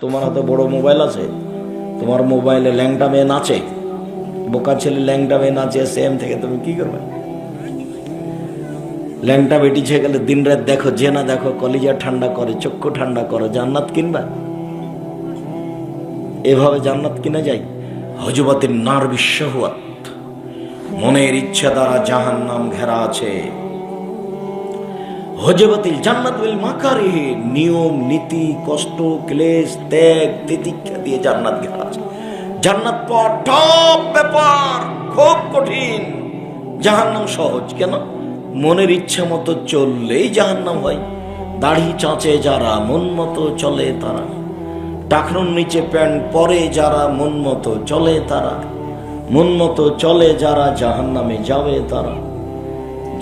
তোমার হাতে বড় মোবাইল আছে, তোমার মোবাইলে ল্যাংটা মেয়ে নাচে, বোকা ছেলে ল্যাংটা মেয়ে নাচে, সেম থেকে তুমি কি করবে? ল্যাংটা বেটি ছেয়ে গেলে দিন রাত দেখো, যে না দেখো, কলিজা ঠান্ডা করে, চক্ষু ঠান্ডা করে, জান্নাত কিনবা? এভাবে জান্নাত কিনা যায়? হজবতের নার বিশ্বহুয়াত, মনের ইচ্ছা দ্বারা জাহান্নাম ঘেরা আছে। হজবতিল জান্নাত বিল মাকারিহ, নিয়ম নীতি, কষ্ট, ক্লেশ, ত্যাগ, তিতিক্ষা দিয়ে জান্নাত ঘেরা আছে। জান্নাত পাওয়া টপ ব্যাপার, খুব কঠিন। জাহান্নাম সহজ কেন? মনের ইচ্ছা মতো চললেই জাহান্নাম হয়। দাড়ি চাঁচে যারা, মন মতো চলে তারা। টাকনুর নিচে প্যান্ট পরে যারা, মন মতো চলে তারা। মন মতো চলে যারা, জাহান্নামে যাবে তারা।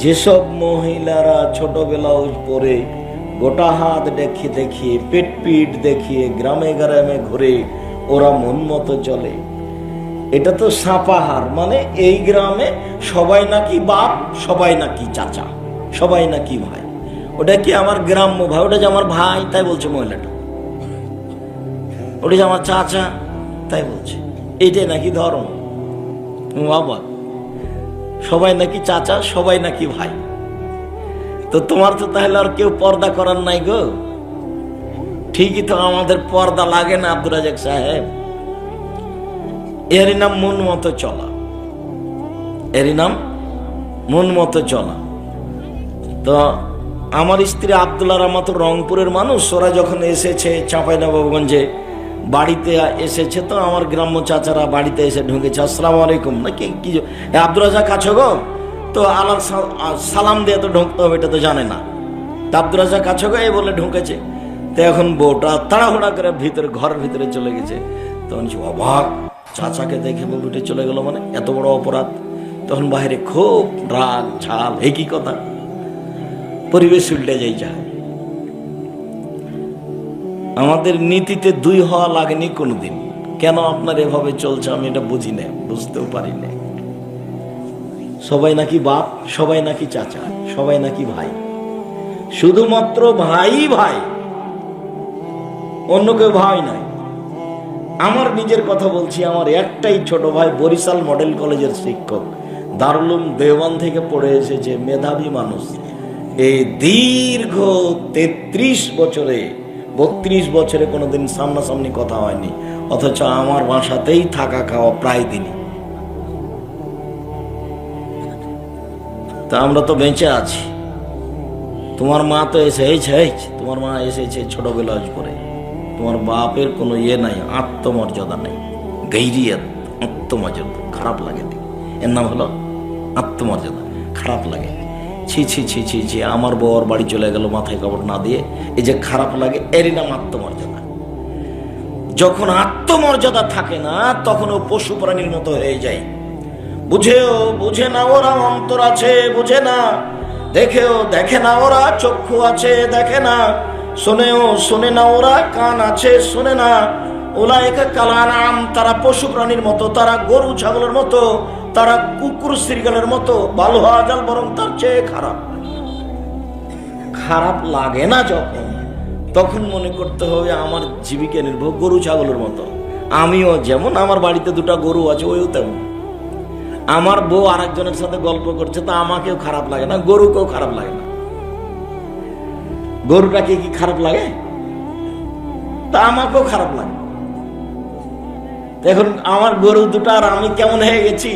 যেসব মহিলারা ছোট ব্লাউজ পরে, গোটা হাত দেখিয়ে দেখিয়ে, পেট পিট দেখিয়ে গ্রামে গ্রামে ঘুরে, ওরা মন মতো চলে। এটা তো সাপাহার, মানে এই গ্রামে সবাই নাকি বাপ, সবাই নাকি চাচা, সবাই নাকি ভাই। ওটা কি আমার গ্রাম্য ভাই? ওটা যে আমার ভাই তাই বলছে মহিলাটা। ওটা যে আমার চাচা তাই বলছে। এইটাই নাকি ধর্ম? বাবা, সবাই নাকি চাচা, সবাই নাকি ভাই। তো তোমার তো তাহলে আর কেউ পর্দা করার নাই গো। ঠিকই তো, আমাদের পর্দা লাগে না আব্দুর রাজাক সাহেব। এরই নাম মন মতো চলা, এরই নাম মন মতো চলা। তো আমার স্ত্রী আব্দুল্লাহ রহমত রংপুরের মানুষ, ওরা যখন এসেছে চাঁপাইনবাবগঞ্জে বাড়িতে এসেছে, তো আমার গ্রাম্য চাচারা বাড়িতে এসে ঢুকেছে। আসসালামু আলাইকুম, নাকি কি আব্দুর রাজাক আছো গো? তো আল্লাহ সালাম দিয়ে তো ঢুকতে হবে, এটা তো জানে না। তো আব্দুর রাজাক আছো গো এই বলে ঢুকেছে। তো এখন বউটা তাড়াহুড়া করে ভিতরে, ঘরের ভিতরে চলে গেছে। তখন অবাক, চাচাকে দেখে বউ উঠে চলে গেল, মানে এত বড় অপরাধ। তখন বাইরে খুব রাগ ঝাল, এই কি কথা, পরিবেশ উল্টে যাই। যা আমাদের নীতিতে দুই হওয়া লাগেনি কোনোদিন। কেন আপনার এভাবে চলছে আমি এটা বুঝি না, বুঝতেও পারি না। সবাই নাকি বাপ, সবাই নাকি চাচা, সবাই নাকি ভাই, শুধুমাত্র ভাই ভাই, অন্য কেউ ভাই নাই। আমার নিজের কথা বলছি, আমার একটাই ছোট ভাই বরিশাল মডেল কলেজের শিক্ষক, দারুল উলুম দেওবন্দ থেকে পড়ে এসেছে, মেধাবী মানুষ। এই দীর্ঘ 33 বছরে 32 বছরে কোনোদিন সামনাসামনি কথা হয়নি, অথচ আমার বাসাতেই থাকা খাওয়া প্রায় দিনই। তা আমরা তো বেঁচে আছি। তোমার মা তো এসেছে, তোমার মা এসেছে ছোট ব্লাউজ পরে। তোমার বাপের কোনো ইয়ে নাই, আত্মমর্যাদা নেই, গৈরিয়ত, আত্মমর্যাদা। খারাপ লাগে, এর নাম হলো আত্মমর্যাদা। খারাপ লাগে, ছি ছি ছি ছি ছি, আমার বউ ওর বাড়ি চলে গেল মাথায় কাপড় না দিয়ে, এই যে খারাপ লাগে, এরই নাম আত্মমর্যাদা। যখন আত্মমর্যাদা থাকে না, তখন ও পশু প্রাণীর মতো হয়ে যায়। বুঝে না ওরা, অন্তর আছে বুঝে না, দেখেও দেখে না ওরা, চক্ষু আছে দেখে না, শোনে না ওরা, কান আছে শোনে না। উলাইকা কাল আনআম, তারা পশু প্রাণীর মতো, তারা গরু ছাগলের মতো, তারা কুকুর শৃগালের মতো, ভালো হওয়া যাল বরং তার চেয়ে খারাপ। খারাপ লাগে না যখন, তখন মনে করতে হবে আমার জীবিকা নির্ভর গরু ছাগলের মতো। আমিও যেমন, আমার বাড়িতে 2টা গরু আছে, ওইও তেমন। আমার বউ আরেকজনের সাথে গল্প করছে, তা আমাকেও খারাপ লাগে না, গরুকেও খারাপ লাগে না। গরুটাকে কি খারাপ লাগে? তা আমাকেও খারাপ লাগে। এখন আমার গরু 2টা আর আমি কেমন হয়ে গেছি?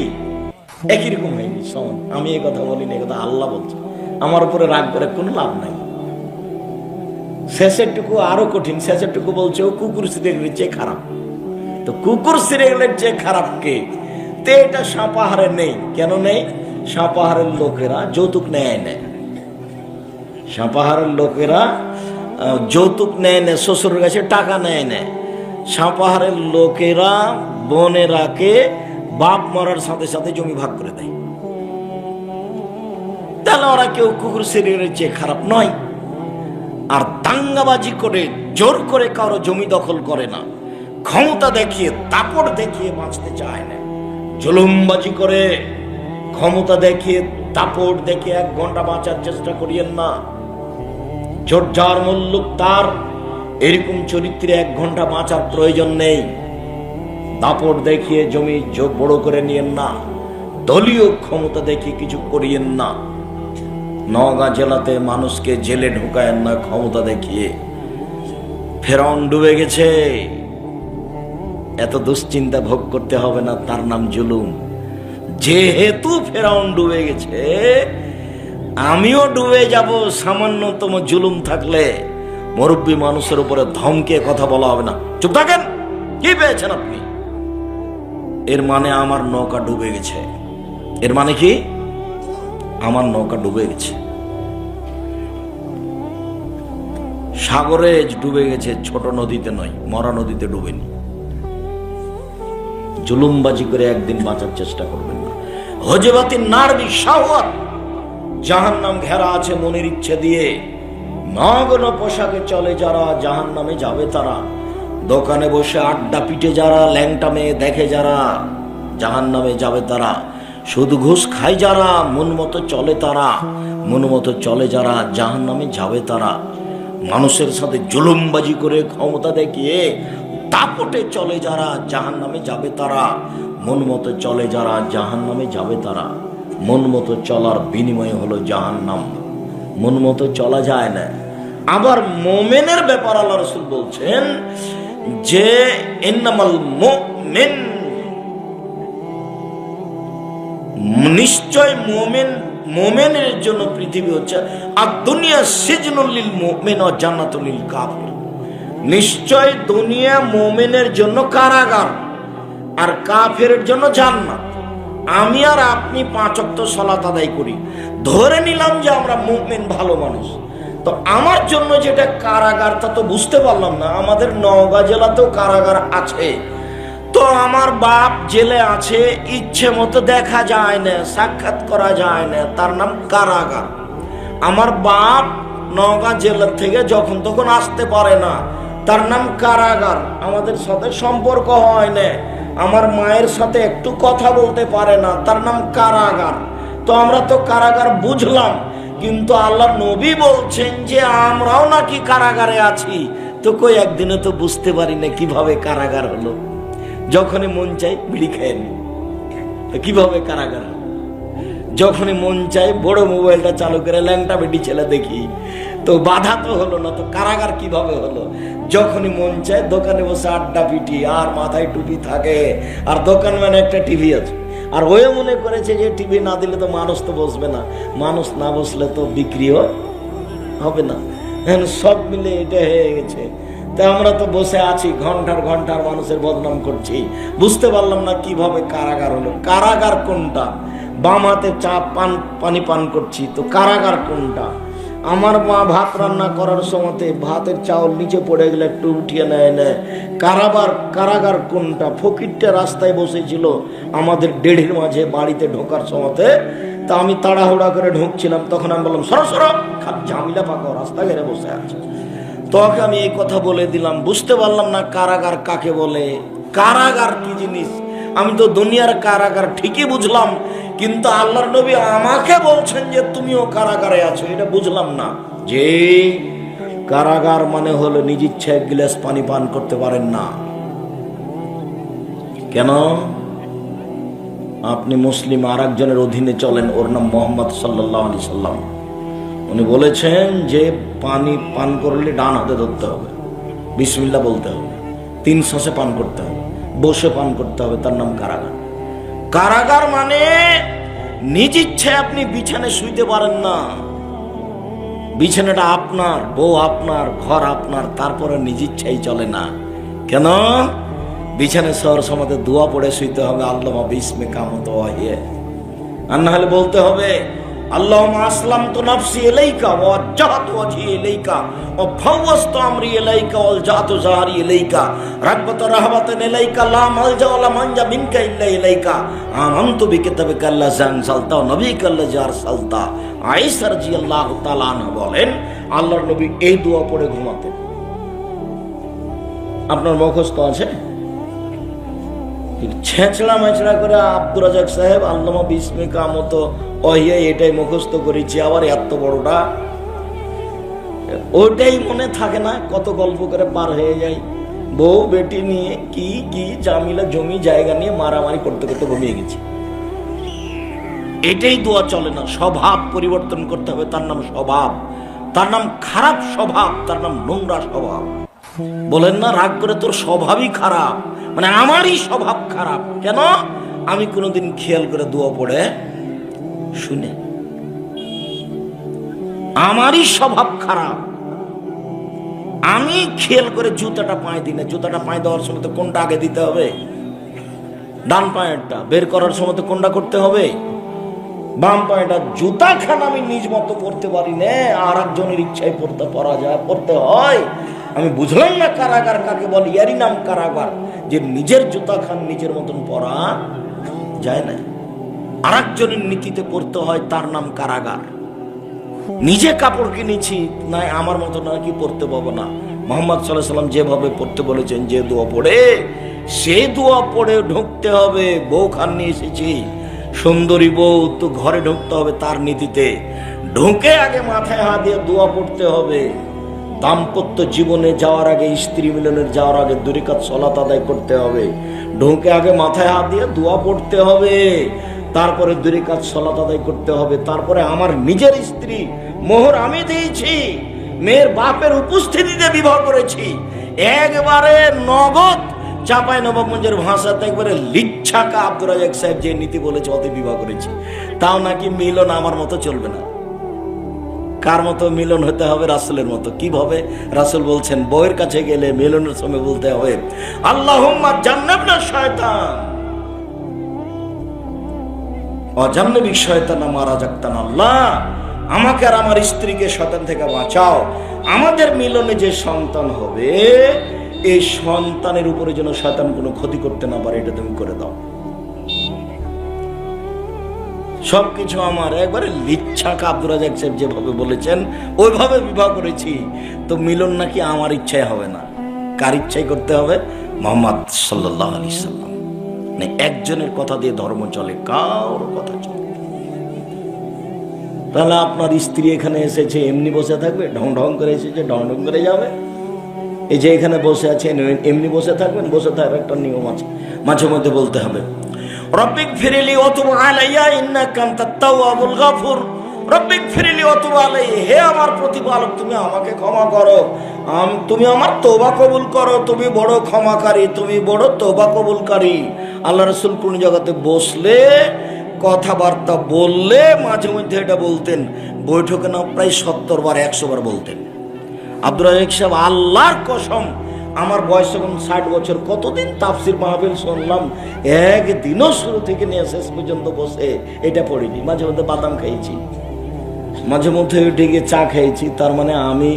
একই রকম হয়ে গেছি, সমান। আমি এই কথা বলিনি, এই কথা আল্লাহ বলছে। আমার উপরে রাগ করে কোনো লাভ নাই। শেষেরটুকু আরো কঠিন, শেষেরটুকু বলছে ও কুকুর সিরিয়ালের চেয়ে খারাপ। তো কুকুর সিরিয়ালের চেয়ে খারাপ কে? তে এটা সাপাহারে নেই। কেন নেই? সাপাহারের লোকেরা যৌতুক নেয় না। সাপাহারের লোকেরা যৌতুক নেয় না, শ্বশুরের কাছে টাকা নেয় না। সাপাহারের লোকেরা বোনেরাকে বাপ মরার সাথে সাথে জমি ভাগ করে দেয়। তাহলে ওরা কেউ কুকুর সিরিয়ালের চেয়ে খারাপ নয়। আর দাঙ্গাবাজি করে, জোর করে কারো জমি দখল করে না, ক্ষমতা দেখিয়ে, দাপট দেখিয়ে বাঁচতে চায় না। জুলুমবাজি করে, ক্ষমতা দেখিয়ে, দাপট দেখিয়ে 1 ঘন্টা বাঁচার চেষ্টা করিয়েন না। জোর যার মুল্লুক তার, এরকম চরিত্রে 1 ঘন্টা বাঁচার প্রয়োজন নেই। দাপট দেখিয়ে জমি বড় করে নিয়েন না, দলীয় ক্ষমতা দেখিয়ে কিছু করিয়েন না। নওগাঁ জেলাতে মানুষকে জেলে ঢুকায়েন না ক্ষমতা দেখিয়ে। ফেরাউন ডুবে গেছে, এত দুশ্চিন্তা ভোগ করতে হবে না, তার নাম জুলুম। যেহেতু ফেরাউন ডুবে গেছে, আমিও ডুবে যাব। সামান্যতম জুলুম থাকলে মুরব্বী মানুষের উপরে ধমকে কথা বলা হবে না। চুপ থাকেন, কি পেয়েছেন আপনি? এর মানে আমার নৌকা ডুবে গেছে। এর মানে কি? আমার নৌকা ডুবে গেছে। সাগরে ডুবে গেছে, ছোট নদীতে নয়, মরা নদীতে ডুবেনি। জুলুমবাজি করে একদিন বাঁচার চেষ্টা করবেন না। হজবাতির নারবি শাহওয়াত, জাহান্নাম ঘেরা আছে মনের ইচ্ছে দিয়ে। নগ্ন পোশাকে চলে যারা, জাহান্নামে যাবে তারা। দোকানে বসে আড্ডা পিটে যারা, ল্যাংটা মেয়ে দেখে যারা, জাহান্নামে যাবে তারা। শুধু ঘুষ খায় যারা, মন মতো চলে তারা, মন মতো চলে যারা, জাহান্নামে যাবে তারা। মানুষের সাথে জুলুমবাজি করে ক্ষমতা দেখিয়ে দাপটে চলে যারা, জাহান্নামে যাবে তারা। মন মতো চলে যারা, জাহান্নামে যাবে তারা। মন মতো চলার বিনিময় হলো জাহান্নাম। মন মতো চলা যায় না। আবার মোমেনের ব্যাপার আল্লাহ রাসূল বলছেন যে ইন্নামাল মুমিন, নিশ্চয় মোমেনের জন্য পৃথিবী হচ্ছে আর দুনিয়া সিজনুল লিল মুমিন ওয়া জান্নাতুল লিল কাফির। নিশ্চয় দুনিয়া মোমেনের জন্য কারাগার, আর কাফেরের জন্য জান্নাত। আমি আর আপনি 5 ওয়াক্ত সালাত আদায় করি, ধরে নিলাম যে আমরা মুমিন, ভালো মানুষ। তো আমার জন্য যেটা কারাগার তা তো বুঝতে পারলাম না। আমাদের নওগাঁ জেলাতেও কারাগার আছে। তো আমার বাপ জেলে আছে, ইচ্ছে মতো দেখা যায় না, সাক্ষাৎ করা যায় না, তার নাম কারাগার। আমার বাপ নওগাঁ জেলা থেকে যখন তখন আসতে পারে না, তার নাম কারাগার। আমাদের সাথে সম্পর্ক হয় না, আমার মায়ের সাথে একটু কথা বলতে পারে না, তার নাম কারাগার। তো আমরা তো কারাগার বুঝলাম, কিন্তু আল্লাহ নবী বলছেন যে আমরাও নাকি কারাগারে আছি। তো কই একদিনে তো বুঝতে পারি না কিভাবে কারাগার হলো। যখনই মন চাই বিড়ি খেয়ে নি, কিভাবে কারাগার হলো? যখনই মন চাই বড় মোবাইলটা চালু করে ল্যাংটা বেটি ছেলে দেখি, তো বাধা তো হলো না, তো কারাগার কিভাবে হলো? যখনই মন চায় দোকানে বসে আড্ডা পিটি, আর মাথায় টুপি থাকে, আর দোকান মানে একটা টিভি আছে। আর ওই মনে করেছে যে টিভি না দিলে তো মানুষ তো বসবে না, মানুষ না বসলে তো বিক্রিও হবে না। সব মিলে এটা হয়ে গেছে। তা আমরা তো বসে আছি, ঘন্টার ঘন্টার মানুষের বদনাম করছি। বুঝতে পারলাম না কিভাবে কারাগার হলো। কারাগার কোনটা? বাম হাতে চা পানি পান করছি, তো কারাগার কোনটা? আমার মা ভাত রান্না করার সময়তে ভাতের চাউল নিচে পড়ে গেলে একটু উঠিয়ে নেয়। কারাগার কোনটা? ফকিরটা রাস্তায় বসেছিল আমাদের দেড়ের মাঝে বাড়িতে ঢোকার সময়তে। তা আমি তাড়াহুড়া করে ঢুকছিলাম, তখন আমি বললাম সরো সরো, ঝামিলা পাকাও, রাস্তা ঘেরে বসে আছে। তোকে আমি এই কথা বলে দিলাম। বুঝতে পারলাম না কারাগার কাকে বলে, কারাগার কি জিনিস। আমি তো দুনিয়ার কারাগার ঠিকই বুঝলাম, কিন্তু আল্লাহর নবী আমাকে বলছেন যে তুমিও কারাগারে আছো, এটা বুঝলাম না। যে কারাগার মানে হলো নিজ ইচ্ছা 1 গ্লাস পানি পান করতে পারেন না। কেন? আপনি মুসলিম, আর একজনের অধীনে চলেন, ওর নাম মুহাম্মদ সাল্লাল্লাহু আলাইহি সাল্লাম। উনি বলেছেন যে পানি পান করলে ডান হাতে ধরতে হবে, বিসমিল্লাহ বলতে হবে, 3 শ্বাসে পান করতে হবে, বসে পান করতে হবে, তার নাম কারাগার। কারাগার মানে নিজ ইচ্ছায় আপনি বিছানায় শুইতে পারেন না। বিছানাটা আপনার, বউ আপনার, ঘর আপনার, তারপরে নিজ ইচ্ছাই চলে না। কেন? বিছানায় শোয়ার সময় দোয়া পড়ে শুইতে হবে, আল্লাহুম্মা বিসমিকা মুতাওয়াহিয়া। আর না হলে বলতে হবে আল্লাহুম্মা আসলামতু নাফসি ইলাইকা ওয়া ওয়াজ্জাহতু ওয়াজহি ইলাইকা ওয়া ফাওয়াজতু আমরি ইলাইকা ওয়া আলজাতু যাহরি ইলাইকা রাগবাতা রাহবাতান ইলাইকা লা মালজা ওয়া লা মানজা মিনকা ইল্লা ইলাইকা আমানতু বিকিতাবিকা আল্লাযী আনসালতা ওয়া নবিয়িকা আল্লাযী আরসালতা। আয়েশা রাদিয়াল্লাহু তাআলা আনহা বলেন আল্লাহর নবী এই দোয়া পড়ে ঘুমাতেন। আপনার মুখস্থ আছে? ছেঁচড়া মেচড়া করে আব্দুর রাজাক সাহেব আল্লামা বিসমিকা মতো ওহিয়া এটাই মুখস্থ করেছি, আবার এত বড়টা ওটাই মনে থাকে না, কত গল্প করে পার হয়ে যায়। বউ বেটি নিয়ে কি কি জামিলা, জমি জায়গা নিয়ে মারামারি করতে করতে ঘুমিয়ে গেছি। এটাই দোয়া চলে না। স্বভাব পরিবর্তন করতে হবে। তার নাম স্বভাব, তার নাম খারাপ স্বভাব, তার নাম নোংরা স্বভাব। বলেন না রাগ করে তোর স্বভাবই খারাপ, মানে আমারই স্বভাব খারাপ। কেন? আমি কোনোদিন খেয়াল করে দোয়া পড়ে শুনে, আমারই স্বভাব খারাপ। আমি খেয়াল করে জুতাটা পায়ে দিই না। জুতাটা পায়ে দেওয়ার সময় তো কোনটা আগে দিতে হবে? ডান পায়েরটা। বের করার সময় তো কোনটা করতে হবে? বাম পায়েটা। জুতা খান আমি নিজ মতো পড়তে পারি না, আর একজনের ইচ্ছায় পড়তে হয়। আমি বুঝলাম না কারাগার কাকে বলে। ইয়ারই নাম কারাগার, যে নিজের জুতা খান নিজের মতন পরা যায় না, আর একজনের নীতিতে পড়তে হয়, তার নাম কারাগার। নিজে কাপড় কিনেছি, না আমার মতো নাকি পড়তে পাবো না। মোহাম্মদ সাল্লাল্লাহু আলাইহি ওয়াসাল্লাম যেভাবে পড়তে বলেছেন, যে দোয়া পড়ে, সে দোয়া পড়ে ঢুকতে হবে। বউ খান নিয়ে এসেছি, সুন্দরী বউ, তো ঘরে ঢুকতে হবে তার নীতিতে। ঢুকে আগে মাথায় হাত দিয়ে দোয়া পড়তে হবে। দাম্পত্য জীবনে যাওয়ার আগে, স্ত্রী মিলনের যাওয়ার আগে 2 রাকাত সালাত আদায় করতে হবে। ঢুকে আগে মাথায় হাত দিয়ে দোয়া পড়তে হবে, তারপরে 2 রাকাত সালাত আদায় করতে হবে। তারপরে আমার নিজের স্ত্রী, মোহর আমি দিয়েছি, মেয়ের বাপের উপস্থিতিতে বিবাহ করেছি, একবারে নগদ চাপাই নবাবগঞ্জের ভাষাতে একবারে লিচ্ছাকা আব্দুর রাজাক সাহেব যে নীতি বলেছে ওতে বিবাহ করেছি। তাও নাকি মিলন আমার মতো চলবে না। কার মতো মিলন হতে হবে? রাসূলের মতো। কিভাবে? রাসূল বলছেন, বউয়ের কাছে গেলে মিলনের সময় বলতে হবে, আল্লাহুম্মা জান্নাবনা শয়তান ওয়া জান্নাবি শয়তানা মা রাযাকতানা। আল্লাহ, আমাকে আর আমার স্ত্রীকে শয়তান থেকে বাঁচাও। আমাদের মিলনে যে সন্তান হবে, এই সন্তানের উপরে যেন শয়তান কোনো ক্ষতি করতে না পারে, এটা তুমি করে দাও। সবকিছু আমার একবারে লিচ্ছাকা আব্দুর রাজাক সাহেব যেভাবে বলেছেন ওইভাবে বিবাহ করেছি। তো মিলন নাকি আমার ইচ্ছায় হবে না, কার ইচ্ছাই করতে হবে? মুহাম্মদ সাল্লাল্লাহু আলাইহি সাল্লাম। না একজনের কথা দিয়ে ধর্ম চলে, কার কথা চলে? তাহলে আপনার স্ত্রী এখানে এসেছে, এমনি বসে থাকবে? ঢং ঢং করে এসেছে, ঢং ঢং করে যাবে? এই যে এখানে বসে আছেন, এমনি বসে থাকবেন? বসে থাকার একটা নিয়ম আছে, মাঝে মধ্যে বলতে হবে, রব্বিক ফিরিলি ওয়াতুব আলাইয়া ইন্নাকা আনতাত তাওয়াবুল গাফুর। রব্বিক ফিরিলি ওয়াতুব আলাইয়া, হে আমার প্রতিপালক, তুমি আমাকে ক্ষমা করো, তুমি আমার তওবা কবুল করো। তুমি বড় ক্ষমাকারী, তুমি বড় তওবা কবুলকারী। আল্লাহ রাসূল কোন জায়গাতে বসলে, কথাবার্তা বললে মাঝে মধ্যে এটা বলতেন। বৈঠকে না প্রায় 70 বার 100 বার বলতেন। আব্দুর রাজাক সাহেব, আল্লাহর কসম, আমার বয়স এখন 60 বছর, কতদিন তাফসির মাহফিল শুনলাম, একদিনও শুরু থেকে নিয়ে শেষ পর্যন্ত বসে এটা পড়িনি। মাঝে মধ্যে বাদাম খাইছি, মাঝে মধ্যে উঠে গিয়ে চা খাইছি। তার মানে আমি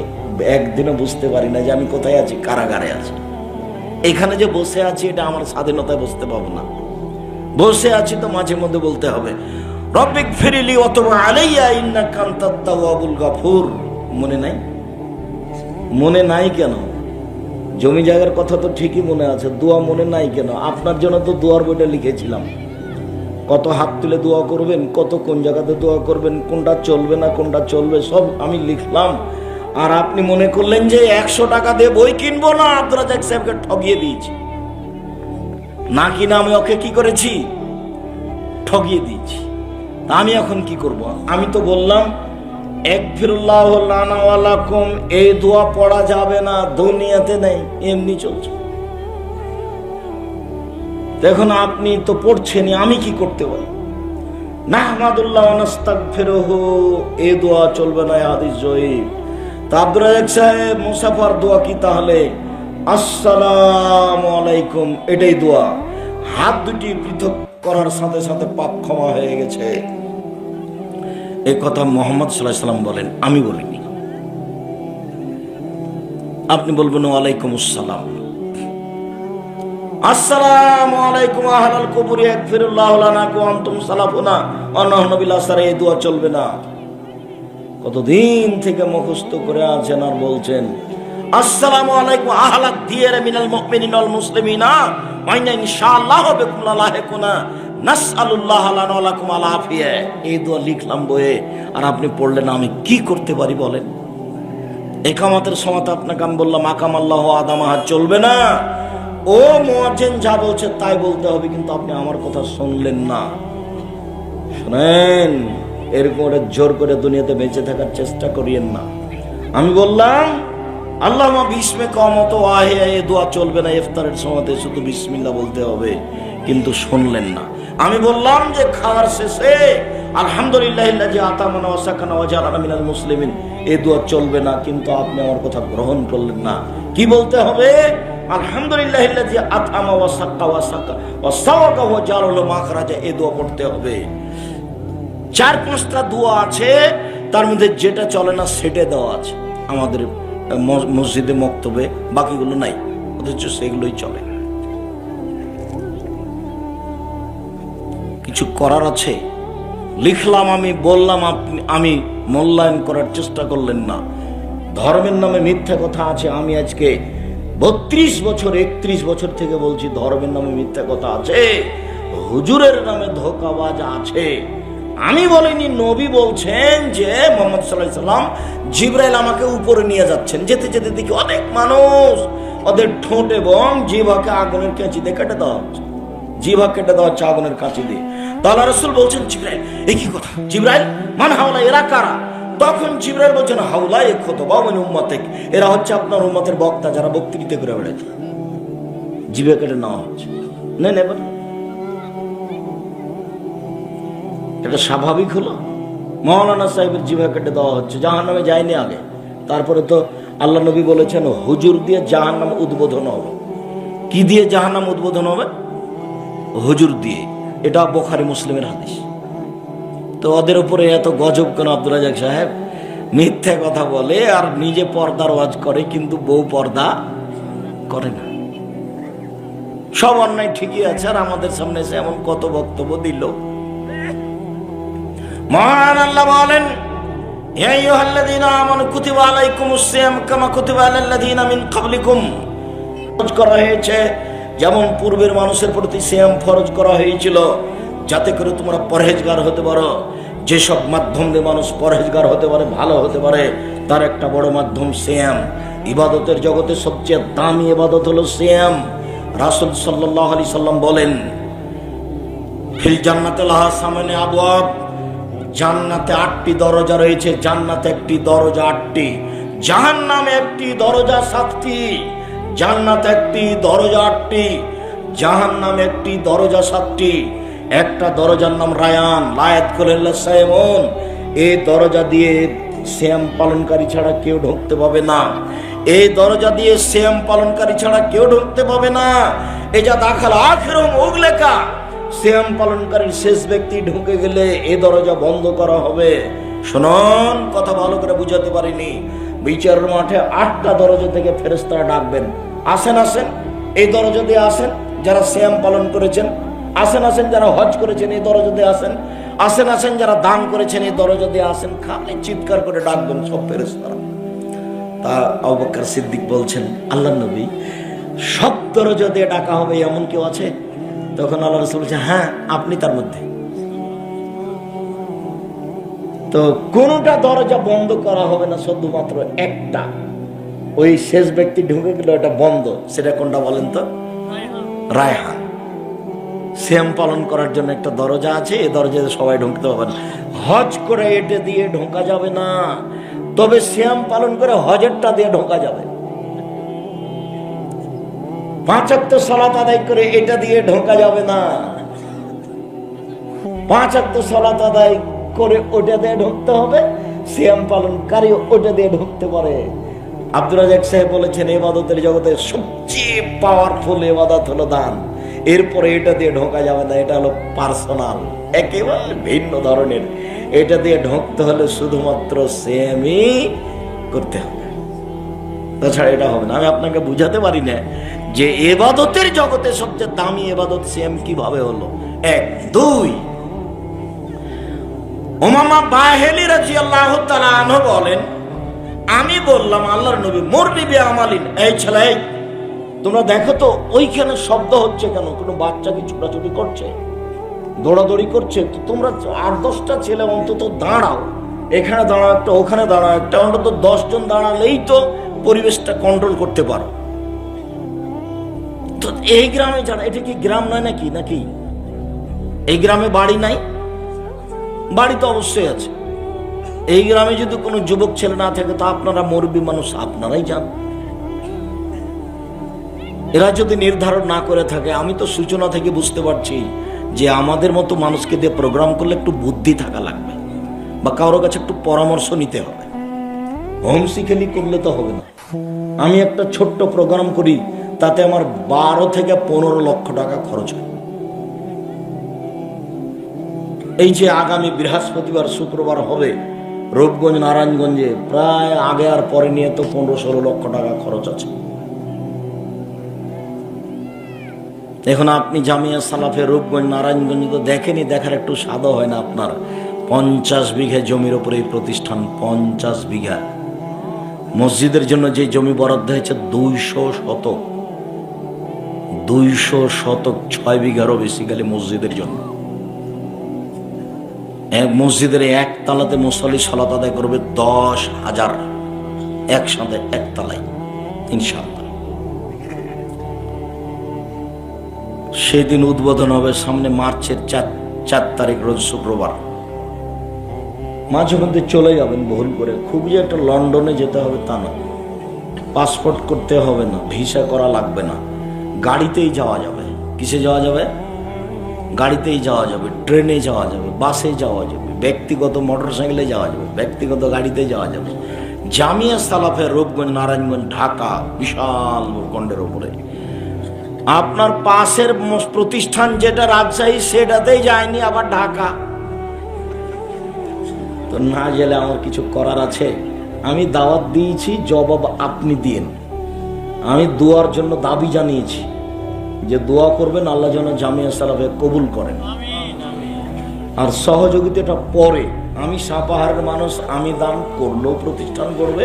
একদিনও বুঝতে পারি না যে আমি কোথায় আছি, কারাগারে আছি। এখানে যে বসে আছি, এটা আমার স্বাধীনতায় বসতে পাবো না। বসে আছি তো মাঝে মধ্যে বলতে হবে, রব্বিক ফিরিলি ওয়াতুব আলাইয়া ইন্নাকা আনতাত তাওয়াবুল গাফুর। মনে নাই? মনে নাই কেন? জমি জায়গার কথা তো ঠিকই মনে আছে, দোয়া মনে নাই কেন? আপনার জন্য তো দোয়ার বইটা লিখেছিলাম, কত হাত তুলে দোয়া করবেন, কত কোন জায়গাতে দোয়া করবেন, কোনটা চলবে না কোনটা চলবে, সব আমি লিখলাম। আর আপনি মনে করলেন যে 100 টাকা দিয়ে বই কিনবো না, আব্দুর রাজাক সাহেবকে ঠগিয়ে দিয়েছি। না কিনা আমি ওকে কি করেছি? ঠগিয়ে দিয়েছি। তা আমি এখন কি করব? আমি তো বললাম একফিরুল্লাহু লানা ওয়া লাকুম, এই দোয়া পড়া যাবে না, দুনিয়াতে নেই, এমনি চলছে। দেখুন আপনি তো পড়ছেনই, আমি কি করতে পারি? নাহমাদুল্লাহ ওয়া নাস্তাগফিরুহু, এই দোয়া চলবে না, হাদিস জয়ীফ। তা আব্দুর রাজাক সাহেব, মুসাফার দোয়া কি তাহলে? আসসালামু আলাইকুম, এটাই দোয়া। হাত দুটি পৃথক করার সাথে সাথে পাপ ক্ষমা হয়ে গেছে। এই কথা মুহাম্মদ সাল্লাল্লাহু আলাইহি সাল্লাম বলেন, আমি বলিনি। আপনি বলবেন ওয়ালাইকুম আসসালাম। আসসালামু আলাইকুম আহলাল কুবুরি ইয়াগফিরুল্লাহু লানা ওয়া আনতুম সালাফুনা ওয়া নাহনু বিল আসরি, এই দোয়া চলবে না। কতদিন থেকে মুখস্থ করে আছেন আর বলছেন আসসালামু আলাইকুম আহলাদ দিয়ার মিনাল মুমিনিনা ওয়াল মুসলিমিনা ওয়া ইন্না ইনশাআল্লাহু বিকুম লাহিকুনা নাসআলুল্লাহ লানা ওয়া লাকুম আল আফিয়া। এই দোয়া লিখলাম বইয়ে, আর আপনি পড়লেন। আমি কি করতে পারি বলেন? একামতের সময় আপনাকে আমি বললাম আকাম আল্লাহ আদামাহা চলবে না, ও মুয়াজ্জিন যা বলছে তাই বলতে হবে, কিন্তু আপনি আমার কথা শুনলেন না। শুনেন, এরকম জোর করে দুনিয়াতে বেঁচে থাকার চেষ্টা করিয়েন না। আমি বললাম আল্লাহুম্মা বিসমি কামত ওয়াহে, এই দোয়া চলবে না, ইফতারের সময়তে শুধু বিসমিল্লাহ বলতে হবে, কিন্তু শুনলেন না। আমি বললাম যে খাওয়ার শেষে আলহামদুলিল্লাহিল্লাযী আতামানা ওয়া সাকানা ওয়া জাআলানা মিনাল মুসলিমিন, এই দোয়া চলবে না, কিন্তু আপনি আমার কথা গ্রহণ করলেন না। কি বলতে হবে? আলহামদুলিল্লাহিল্লাযী আতামা ওয়া সাক্কা ওয়া সাকা ওয়া সাওয়াকা ওয়া জাআলাল মাখরাজা, এই দোয়া পড়তে হবে। 4-5টা দোয়া আছে, তার মধ্যে যেটা চলে না সেটা দেওয়া আছে আমাদের মসজিদে মক্তবে, বাকিগুলো নাই, অথচ সেগুলোই চলে। কিছু করার আছে, লিখলাম আমি, বললাম, আমি মূল্যায়ন করার চেষ্টা করলেন না। ধর্মের নামে মিথ্যা কথা আছে। আমি আজকে 32 বছর 31 বছর থেকে বলছি ধর্মের নামে মিথ্যা কথা আছে, হুজুরের নামে ধোঁকাবাজ আছে। আমি বলিনি, নবী বলছেন যে মুহাম্মদ সাল্লাল্লাহু আলাইহি সাল্লাম জিবরাইল আমাকে উপরে নিয়ে যাচ্ছেন, যেতে যেতে দেখি অনেক মানুষ ওদের ঠোঁট এবং জিহ্বাকে আগুনের কাঁচি দিয়ে কেটে দেওয়া হচ্ছে, জিহ্বা কেটে দেওয়া হচ্ছে আগুনের কাঁচি দিয়ে। তাহলে রাসূল বলছেন জিবরাইল, এই কি কথা? জিবরাইল মান হাওলা, এরা কারা? তখন জিবরাইল বলছেন হাওলা এ খুতবা মিন উম্মতিক, এরা হচ্ছে আপনার উম্মতের বক্তা, যারা বক্তৃতা করে বেড়ায়। জিহ্বা কেটে নেওয়া হচ্ছে, নেন এবার। এটা স্বাভাবিক হলো? মাওলানা সাহেবের জিহ্বা কেটে দেওয়া হচ্ছে, জাহান্নামে যায়নি আগে, তারপরে তো আল্লাহ নবী বলেছেন হুজুর দিয়ে জাহান্নাম উদ্বোধন হবে। কি দিয়ে জাহান্নাম উদ্বোধন হবে? হুজুর দিয়ে। এটা বুখারী মুসলিমের হাদিস। তো ওদের উপরে এত গজব কেন? আব্দুল রাজ্জাক সাহেব মিথ্যা কথা বলে আর নিজে পর্দার ওয়াজ করে, কিন্তু বউ পর্দা করে না। সব অন্যায় ঠিকই আছে, আর আমাদের সামনে এসে এমন কত বক্তব্য দিল। মহান আল্লাহ বলেন, ইয়া আইয়ুহাল্লাযীনা আমানু কুতিবা আলাইকুমুস সিয়াম কামা কুতিবা আলাল্লাযীনা মিন ক্বাবলিকুম, ফরজ করা হয়েছে যেমন পূর্বের মানুষের প্রতি সিয়াম ফরজ করা হয়েছিল, যাতে করে তোমরা পরহেজগার হতে পারো। যেসব মাধ্যম দিয়ে মানুষ পরহেজগার হতে পারে, ভালো হতে পারে, তার একটা বড় মাধ্যম সিয়াম। ইবাদতের জগতে সবচেয়ে দামি ইবাদত হলো সিয়াম। রাসূল সাল্লাল্লাহু আলাইহি সাল্লাম বলেন, ফিল জান্নাতি লাহা সামানে আবওয়াব, জান্নাতে 8টি দরজা রয়েছে। জান্নাতে একটি দরজা 8টি, জাহান্নামে একটি দরজা 7টি। জান্নাতে একটি দরজা 8টি, জাহান্নামে একটি দরজা 7টি। একটা দরজার নাম রায়ান, লায়াত কুল্লা সাইমুন। এই দরজা দিয়ে সিয়াম পালনকারী ছাড়া কেউ ঢুকতে পাবে না। এই দরজা দিয়ে সিয়াম পালনকারী ছাড়া কেউ ঢুকতে পাবে না। এই যা দাখাল আখিরুম উগলেকা, সিয়াম পালনকারীর শেষ ব্যক্তি ঢুকে গেলে এই দরজা বন্ধ করা হবে। শুনুন, কথা ভালো করে বুঝাতে পারিনি। বিচারের মাঠে 8টা দরজা থেকে ফেরেশতারা ডাকবেন, আসেন আসেন, এই দরজা দিয়ে আসেন যারা সিয়াম পালন করেছেন, আসেন আসেন যারা হজ করেছেন, এই দরজা দিয়ে আসেন, আসেন আসেন যারা দান করেছেন, এই দরজা দিয়ে আসেন। খালি চিৎকার করে ডাকবেন সব ফেরেশতারা। তা আবু বকর সিদ্দিক বলছেন, আল্লাহর নবী, সব দরজা দিয়ে ডাকা হবে এমন কেউ আছে? তখন আল্লাহ রাসূল বলছেন, হ্যাঁ, আপনি তার মধ্যে। তো কোনটা দরজা বন্ধ করা হবে না, শুধুমাত্র একটা, ওই শেষ ব্যক্তি ঢুকে গেল, এটা বন্ধ। সেটা কোনটা বলেন তো? রায়হান। সিয়াম পালন করার জন্য একটা দরজা আছে, এই দরজায় সবাই ঢুকতে হবে না। হজ করে এটা দিয়ে ঢোকা যাবে না, তবে সিয়াম পালন করে হজেরটা দিয়ে ঢোকা যাবে। 5 ওয়াক্ত সালাত আদায় করে এটা দিয়ে ঢোকা যাবে না। 5 ওয়াক্ত সালাত আদায় করে ওটা দিয়ে ঢুকতে হবে, সিয়াম পালনকারী ওটা দিয়ে ঢুকতে পারে। আব্দুল রাজ্জাক সাহেব বলেছেন, ইবাদতের জগতে সবচেয়ে পাওয়ারফুল ইবাদত হলো দান, এরপরে এটা দিয়ে ঢোকা যাবে না। এটা হলো পার্সোনাল, একেবারে ভিন্ন ধরনের। এটা দিয়ে ঢুকতে হলে শুধুমাত্র সিয়ামই করতে হবে, তাছাড়া এটা হবে না। আমি আপনাকে বুঝাতে পারি না যে ইবাদতের জগতে সবচেয়ে দামি ইবাদত সিয়াম কিভাবে হলো। 1, 2, উমামা বাহিলি রাদিয়াল্লাহু তাআলা আনহু বলেন, আমি বললাম আল্লাহর নবী, মুরবি বিআমালিন, এই ছেলে, তোমরা দেখো তো ওইখানে শব্দ হচ্ছে কেন? কোনো বাচ্চা কি ছোটাছুটি করছে, দৌড়াদৌড়ি করছে? তো তোমরা 8-10টা ছেলে অন্তত দাঁড়াও, এখানে দাঁড়াও একটা, ওখানে দাঁড়াও একটা, অন্তত 10 জন দাঁড়ালেই তো পরিবেশটা কন্ট্রোল করতে পারো। তো এই গ্রামে যারা, এটা কি গ্রাম নয় নাকি? নাকি এই গ্রামে বাড়ি নাই? বাড়ি তো অবশ্যই আছে। এই গ্রামে যদি কোনো যুবক ছেলে না থাকে তো আপনারা মুরব্বী মানুষ, আপনারাই যান। এরা যদি নির্ধারণ না করে থাকে, আমি তো সূচনা থেকে বুঝতে পারছি যে আমাদের মতো মানুষকে দিয়ে প্রোগ্রাম করলে একটু বুদ্ধি থাকা লাগবে, বা কারো কাছে একটু পরামর্শ নিতে হবে। হোমসিকেলি করলে তো হবে না। আমি একটা ছোট্ট প্রোগ্রাম করি, তাতে আমার 12 থেকে 15 লক্ষ টাকা খরচ হয়। এই যে আগামী বৃহস্পতিবার শুক্রবার হবে রূপগঞ্জ নারায়ণগঞ্জে, প্রায় আগে আর পরে নিয়ে তো 15-16 লক্ষ টাকা খরচ আছে। এখন আপনি জামিয়া সালাফে রূপগঞ্জ নারায়ণগঞ্জ তো দেখেনি, দেখার একটু স্বাদও হয় না আপনার। 50 বিঘা জমির উপরে এই প্রতিষ্ঠান, 50 বিঘা। মসজিদের জন্য যে জমি বরাদ্দ হয়েছে 200 শতক, 200 শতক, 6 বিঘারও বেশি গেলে মসজিদের জন্য। এক মসজিদের একতলাতে মুসল্লি সালাত আদায় করবে 10,000 একসাথে, একতলায় ইনশাআল্লাহ। সেদিন উদ্বোধন হবে সামনে মার্চের 4 তারিখ, রোজ শুক্রবার। মাঝে মধ্যে চলে যাবেন ভুল করে, খুব যে একটা লন্ডনে যেতে হবে তা না, পাসপোর্ট করতে হবে না, ভিসা করা লাগবে না, গাড়িতেই যাওয়া যাবে। কিসে যাওয়া যাবে? গাড়িতেই যাওয়া যাবে, ট্রেনে যাওয়া যাবে, বাসে যাওয়া যাবে, ব্যক্তিগত মোটরসাইকেলে যাওয়া যাবে, ব্যক্তিগত গাড়িতে যাওয়া যাবে। জামিয়া সালাফের রূপগঞ্জ নারায়ণগঞ্জ ঢাকা, বিশাল ভূখণ্ডের উপরে। আপনার পাশের প্রতিষ্ঠান যেটা রাজশাহী, সেটাতেই যায়নি, আবার ঢাকা। তো না গেলে আমার কিছু করার আছে? আমি দাওয়াত দিয়েছি, জবাব আপনি দিয়েন। আমি দোয়ার জন্য দাবি জানিয়েছি যে দোয়া করবেন, আল্লাহ যেন জামিয়া সালাফে কবুল করেন। আর সহযোগিতাটা পরে। আমি সাপাহারের মানুষ, আমি দান করলেও প্রতিষ্ঠান করবে,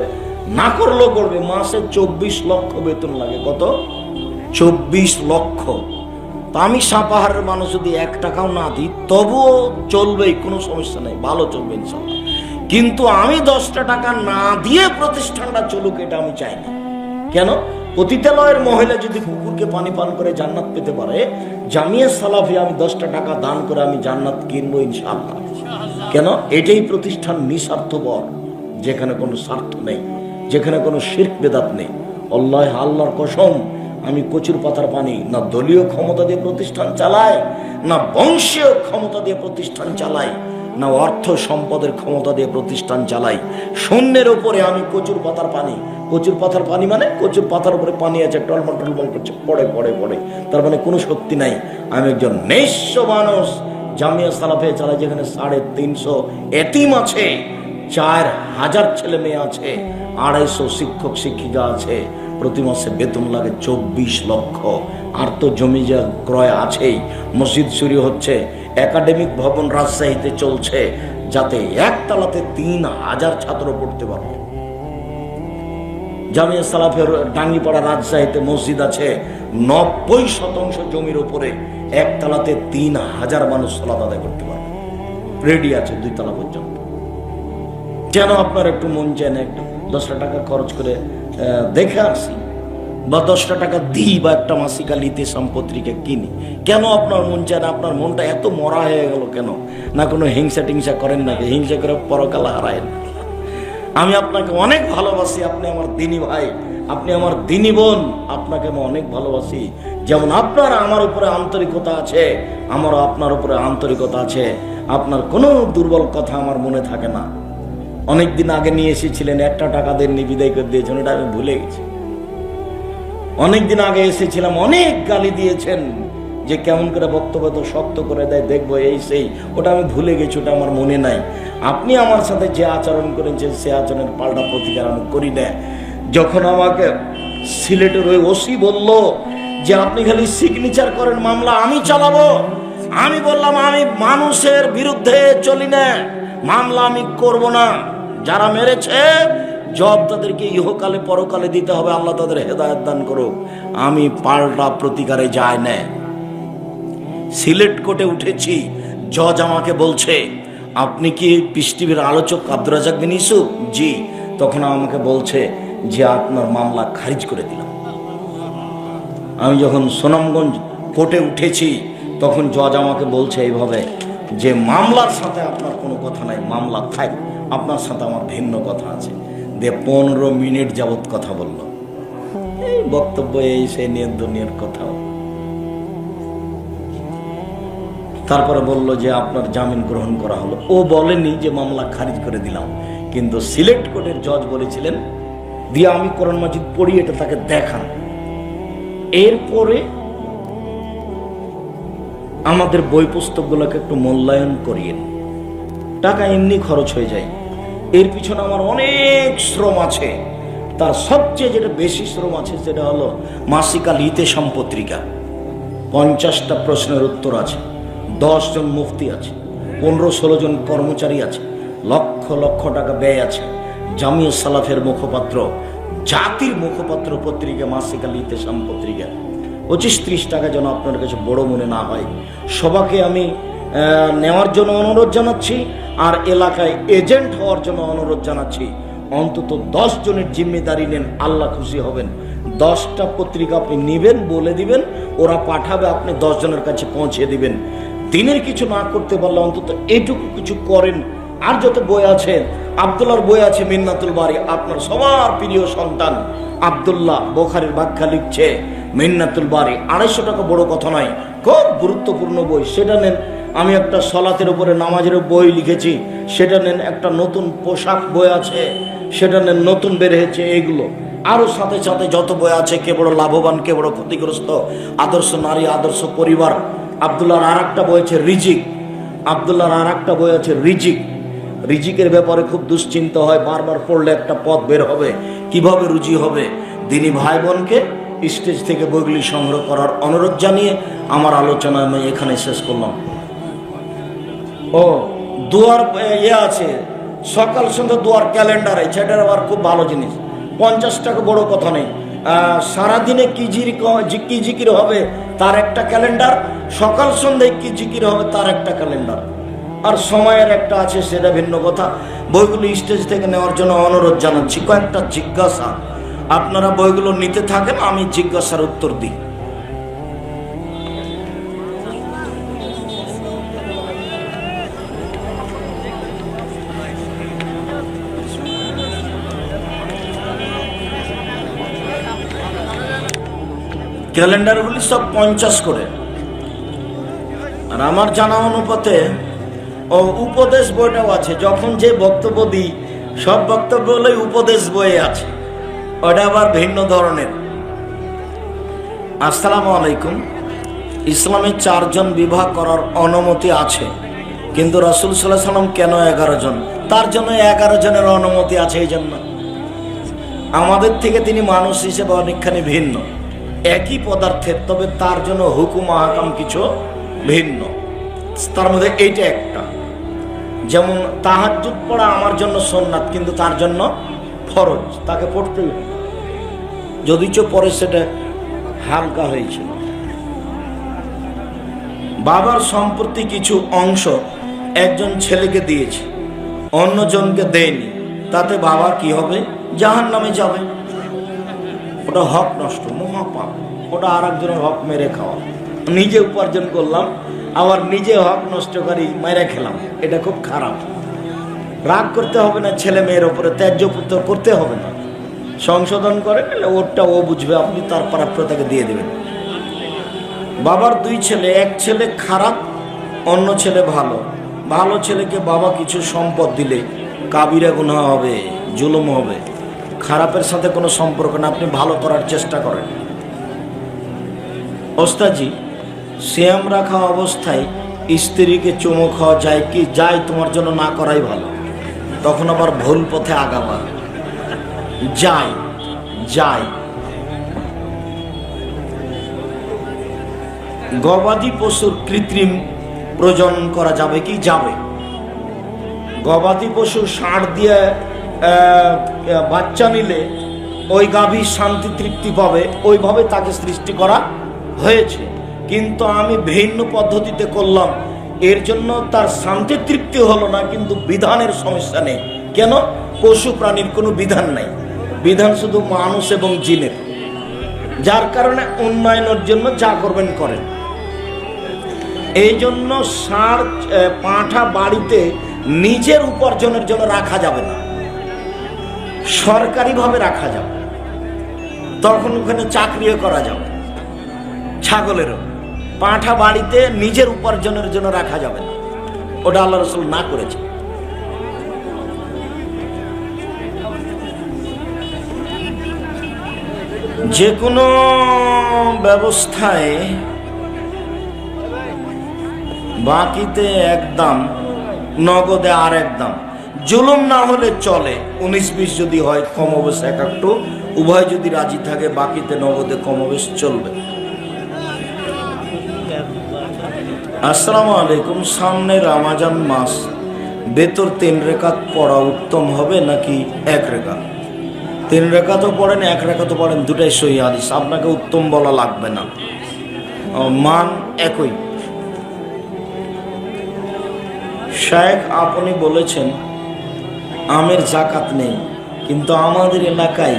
না করলেও করবে। মাসে 24 লক্ষ বেতন লাগে। কত? 24 লক্ষ। তা আমি সাপাহারের মানুষ যদি 1 টাকাও না দিই তবুও চলবেই, কোনো সমস্যা নেই, ভালো চলবে ইনশাআল্লাহ। কিন্তু আমি 10টা টাকা না দিয়ে প্রতিষ্ঠানটা চলুক, এটা আমি চাই না। কেন? পতিতালয়ের মহিলা যদি কুকুরকে পানি পান করে জান্নাত পেতে পারে, জামিয়া সালাফি আমি 10টা টাকা দান করে আমি জান্নাত কিনবো ইনশাআল্লাহ। কেন? এটাই প্রতিষ্ঠান নিঃস্বার্থপর, যেখানে কোনো স্বার্থ নেই, যেখানে কোনো শিরক বেদাত নেই। আল্লাহর কসম, আমি কচুর পাতার পানি না দলীয় ক্ষমতা দিয়ে প্রতিষ্ঠান চালাই, না বংশীয় ক্ষমতা দিয়ে প্রতিষ্ঠান চালাই, না অর্থ সম্পদের ক্ষমতা দিয়ে প্রতিষ্ঠান চালাই। শূন্যের উপরে আমি কচুর পাতার পানি। কচুর পাতার পানি মানে কচুর পাতার উপরে পানি আছে, টলমল টলমল করছে, পড়ে পড়ে পড়ে, তার মানে কোনো শক্তি নাই। আমি একজন নিঃস্ব মানুষ, জামিয়া সালাফে চালাই, যেখানে 350 এতিম আছে, 4000 ছেলে মেয়ে আছে, 250 শিক্ষক শিক্ষিকা আছে। প্রতি মাসে বেতন লাগে 24 লক্ষ। আর তো জমি যা ক্রয় আছেই। মসজিদ শুরু হচ্ছে, একাডেমিক ভবন রাজশাহীতে চলছে, যাতে একতলাতে 3000 ছাত্র পড়তে পারবে। জামিয়া সালাফের ডাঙ্গিপাড়া রাজশাহীতে মসজিদ আছে, 90% জমির উপরে, একতলাতে 3000 মানুষ সালাত আদায় করতে পারবে, রেডি আছে 2 তলা পর্যন্ত। যেন আপনার একটু মন চায় না একটু 10টা টাকা খরচ করে দেখে আসি, বা 10টা টাকা দিই, বা একটা মাসিকালিতে সম্পত্তিকে কিনি? কেন আপনার মন চায় না? আপনার মনটা এত মরা হয়ে গেল কেন? না কোনো হিংসা টিংসা করেন নাকি? হিংসা করে পরকাল হারায়েন। আমি আপনাকে অনেক ভালোবাসি, আপনি আমার দিনী ভাই, আপনি আমার দিনী বোন, আপনাকে আমি অনেক ভালোবাসি। যেমন আপনার আমার উপরে আন্তরিকতা আছে, আমারও আপনার উপরে আন্তরিকতা আছে। আপনার কোনো দুর্বল কথা আমার মনে থাকে না। অনেকদিন আগে নিয়ে এসেছিলেন, 1টা টাকা দেননি, বিদায় করে দিয়েছেন, এটা আমি ভুলে গেছি। অনেকদিন আগে এসেছিলাম, অনেক গালি দিয়েছেন যে কেমন করে বক্তব্য তো শক্ত করে দেয়, দেখবো এই সেই, ওটা আমি ভুলে গেছি, ওটা আমার মনে নাই। আপনি আমার সাথে যে আচরণ করেছেন, সে আচরণের পাল্টা প্রতিকার আমি করি না। যখন আমাকে সিলেটের ওই ওসি বলল যে আপনি খালি সিগনেচার করেন, মামলা আমি চালাবো, আমি বললাম আমি মানুষের বিরুদ্ধে চলি না, মামলা আমি করব না। যারা মেরেছে জব তাদেরকে ইহকালে পরকালে দিতে হবে, আল্লাহ তাদের হেদায়েত দান করুক। আমি পাল্টা প্রতিকারে যাই না। সিলেট কোর্টে উঠেছি, জজ আমাকে বলছে আপনি কি পিস টিভির আলোচক আব্দুর রাজ্জাক বিন ইউসুফ? জি। তখন আমাকে বলছে যে আপনার মামলা খারিজ করে দিলাম। আমি যখন সুনামগঞ্জ কোর্টে উঠেছি তখন জজ আমাকে বলছে এইভাবে যে মামলার সাথে আপনার কোনো কথা নাই, মামলা থাক, আপনার সাথে আমার ভিন্ন কথা আছে। দিয়ে 15 মিনিট যাবৎ কথা বলল, এই বক্তব্য এই সেই নিয়ে দুনিয়ার কথা। তারপরে বলল যে আপনার জামিন গ্রহণ করা হলো। ও বলেনি যে মামলা খারিজ করে দিলাম, কিন্তু সিলেক্ট কোর্টের জজ বলেছিলেন দিয়ে আমি কোরআন মাজিদ পড়ি, এটা তাকে দেখান। এরপরে আমাদের বই পুস্তকগুলোকে একটু মূল্যায়ন করিয়েন, টাকা এমনি খরচ হয়ে যায়। এর পিছনে আমার অনেক শ্রম আছে। তার সবচেয়ে যেটা বেশি শ্রম আছে সেটা হলো মাসিকাল ইতেশাম পত্রিকা। 50টা প্রশ্নের উত্তর আছে, 10 জন মুফতি আছে, 15-16 জন কর্মচারী আছে, লক্ষ লক্ষ টাকা ব্যয় আছে। জামিয়া সালাফের মুখপাত্র, জাতির মুখপাত্র পত্রিকা মাসিকাল ইতেশাম পত্রিকা। 25-30 টাকা যেন আপনার কাছে বড় মনে না হয়। সবাকে আমি নেওয়ার জন্য অনুরোধ জানাচ্ছি, আর এলাকায় এজেন্ট হওয়ার জন্য অনুরোধ জানাচ্ছি। অন্তত 10 জনের জিম্মেদারি নেন, আল্লাহ খুশি হবেন। 10টা পত্রিকা আপনি নেবেন, বলে দিবেন, ওরা পাঠাবে, আপনি 10 জনের কাছে পৌঁছে দিবেন। দিনের কিছু না করতে পারলে অন্তত এটুকু কিছু করেন। আর যত বই আছে, আব্দুল্লাহর বই আছে মিন্নাতুল বারি, আপনার সবার প্রিয় সন্তান আব্দুল্লাহ বুখারীর ব্যাখ্যা লিখছে মিন্নাতুল বারি। 250 টাকা বড় কথা নয়, খুব গুরুত্বপূর্ণ বই, সেটা নেন। আমি একটা সলাতের উপরে নামাজের বই লিখেছি, সেটা নেন। একটা নতুন পোশাক বই আছে, সেটা নেন, নতুন বের হয়েছে। এগুলো আরো সাথে সাথে যত বই আছে, কে বড় লাভবান, কে বড় ক্ষতিগ্রস্ত, আদর্শ নারী, আদর্শ পরিবার। আব্দুল্লাহর আর একটা বই আছে রিজিক, আব্দুল্লাহর আর একটা বই আছে রিজিক। রিজিকের ব্যাপারে খুব দুশ্চিন্তা হয়, বারবার পড়লে একটা পথ বের হবে, কিভাবে রুজি হবে। দিনী ভাই বোনকে স্টেজ থেকে বইগুলি সংগ্রহ করার অনুরোধ জানিয়ে আমার আলোচনা আমি এখানে শেষ করলাম। ও দুয়ার আছে, সকাল সন্ধ্যা দুয়ার ক্যালেন্ডার আছে, সেটার আবার খুব ভালো জিনিস। 50 টাকা বড় কথা নেই। সারাদিনে কি জিকির হবে তার একটা ক্যালেন্ডার, সকাল সন্ধ্যায় কি জিকির হবে তার একটা ক্যালেন্ডার, আর সময়ের একটা আছে, সেটা ভিন্ন কথা। বইগুলো স্টেজ থেকে নেওয়ার জন্য অনুরোধ জানাচ্ছি। কয়েকটা জিজ্ঞাসা, আপনারা বইগুলো নিতে থাকেন, আমি জিজ্ঞাসার উত্তর দিই। ক্যালেন্ডারগুলি সব 50 করে। আর আমার জানা অনুপাতে ও উপদেশ বইটাও আছে। যখন যে বক্তব্য দিই, সব বক্তব্য হলে উপদেশ বইয়ে আছে, ওটা আবার ভিন্ন ধরনের। আসসালামু আলাইকুম। ইসলামে 4 জন বিবাহ করার অনুমতি আছে, কিন্তু রাসূল সাল্লাল্লাহু আলাইহি ওয়াসাল্লাম কেন 11 জন? তার জন্য 11 জনের অনুমতি আছে। এই জন্য আমাদের থেকে তিনি মানুষ হিসেবে অনেকখানি ভিন্ন, একই পদার্থের, তবে তার জন্য হুকুম আহকাম কিছু ভিন্ন। তার মধ্যে এইটা একটা। যেমন তাহাজ্জুদ পড়া আমার জন্য সুন্নাত, কিন্তু তার জন্য ফরজ, তাকে পড়তেই হবে, যদিচ পরে সেটা হালকা হয়েছিল। বাবার সম্পত্তি কিছু অংশ একজন ছেলেকে দিয়েছে, অন্যজনকে দেয়নি, তাতে বাবা কি হবে? জাহান্নামে যাবে। ওটা হক নষ্ট, মহাপাপ। ওটা আর একজনের হক মেরে খাওয়া। নিজে উপার্জন করলাম, আবার নিজে হক নষ্ট করি, মেরে খেলাম, এটা খুব খারাপ। রাগ করতে হবে না ছেলে মেয়ের ওপরে, ত্যায্য পুত্র করতে হবে না, সংশোধন করে নিলে ওরটা ও বুঝবে, আপনি তার প্রাপ্য তাকে দিয়ে দেবেন। বাবার 2 ছেলে, এক ছেলে খারাপ, অন্য ছেলে ভালো। ভালো ছেলেকে বাবা কিছু সম্পদ দিলে কাবিরা গুনাহ হবে, জুলুম হবে। খারাপের সাথে কোনো সম্পর্ক না, আপনি ভালো করার চেষ্টা করেন। ওস্তাদজি, সিয়াম রাখা অবস্থায় স্ত্রীকে চুমু খাওয়া যায় কি? যায়, তোমার জন্য না করাই ভালো, তখন আবার ভুল পথে আগাবা। যায় যায়। গবাদি পশুর কৃত্রিম প্রজনন করা যাবে কি? যাবে। গবাদি পশু ষাঁড় দিয়ে বাচ্চা নিলে ওই গাভী শান্তি তৃপ্তি পাবে, ওইভাবে তাকে সৃষ্টি করা হয়েছে। কিন্তু আমি ভিন্ন পদ্ধতিতে করলাম, এর জন্য তার শান্তি তৃপ্তি হলো না, কিন্তু বিধানের সমস্যা নেই। কেন? পশু প্রাণীর কোনো বিধান নাই, বিধান শুধু মানুষ এবং জিনের। যার কারণে উন্নয়নের জন্য যা করবেন করেন। এই জন্য ষাঁড় পাঁঠা বাড়িতে নিজের উপার্জনের জন্য রাখা যাবে না, সরকারিভাবে রাখা যাবে, তখন ওখানে চাকরিও করা যাবে। ছাগলেরও পাঁঠা বাড়িতে নিজের উপার্জনের জন্য রাখা যাবে না, ওটা আল্লাহ রাসূল না করেছে। যে কোনো ব্যবস্থায় বাকিতে এক দাম, নগদে আর এক দাম। জুলুম না হলে চলে, 19-20 যদি হয় কমবেশ এক একটু, উভয় যদি রাজি থাকে বাকিতে নগদে কমবেশ চলবে। আসসালামু আলাইকুম, সামনে রমজান মাস, বেতর 3 রাকাত পড়া উত্তম হবে নাকি 1 রাকাত? 3 রাকাতও পড়েন 1 রাকাতও পড়েন, দুটাই সহিহ হাদিস, আপনাকে উত্তম বলা লাগবে না, মান একই। শায়েখ আপনি বলেছেন আমের জাকাত নেই, কিন্তু আমাদের এলাকায়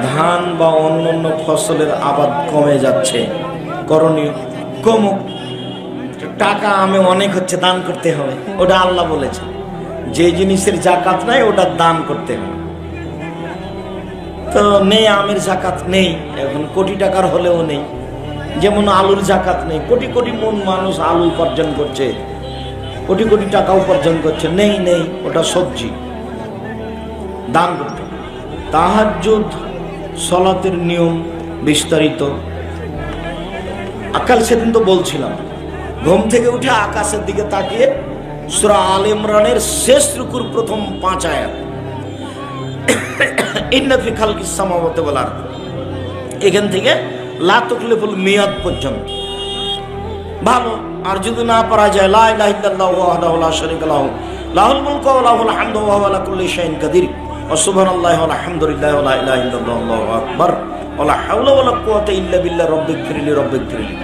ধান বা অন্যান্য ফসলের আবাদ কমে যাচ্ছে, করণীয়? কমুক, টাকা আমে অনেক হচ্ছে, দান করতে হবে। ওটা আল্লাহ বলেছে, যে জিনিসের জাকাত নাই ওটা দান করতে হবে। তো নেই, আমের জাকাত নেই, এখন কোটি টাকার হলেও নেই। যেমন আলুর জাকাত নেই, কোটি কোটি মন মানুষ আলু উপার্জন করছে, কোটি কোটি টাকা উপার্জন করছে, নেই নেই, ওটা সবজি, দান করতে হবে। তাহাজ্জুদ সালাতের নিয়ম বিস্তারিত আকাল সেদিন তো বলছিলাম, ঘুম থেকে উঠে আকাশের দিকে তাকিয়ে সূরা আল ইমরানের শেষ রুকুর প্রথম 5 আয়াত, ইন্না ফি খালকিস সামাওয়াতি ওয়াল আরদ, এখান থেকে লা তুকলিফুল মিয়াদ পর্যন্ত ভালো। আর যদি না পারা যায়, লা ইলাহা ইল্লাল্লাহু ওয়াহদাহু লা শারীকা লাহু লাহুল মুলকু ওয়া লাহুল হামদু ওয়া হুয়া আলা কুল্লি শাইইন কাদির ওয়া সুবহানাল্লাহি ওয়া আলহামদুলিল্লাহি ওয়া লা ইলাহা ইল্লাল্লাহু আল্লাহু আকবার ওয়া লা হাওলা ওয়া লা কুওয়াতা ইল্লা বিল্লাহ রব্বিগফিরলি রব্বিগফিরলি।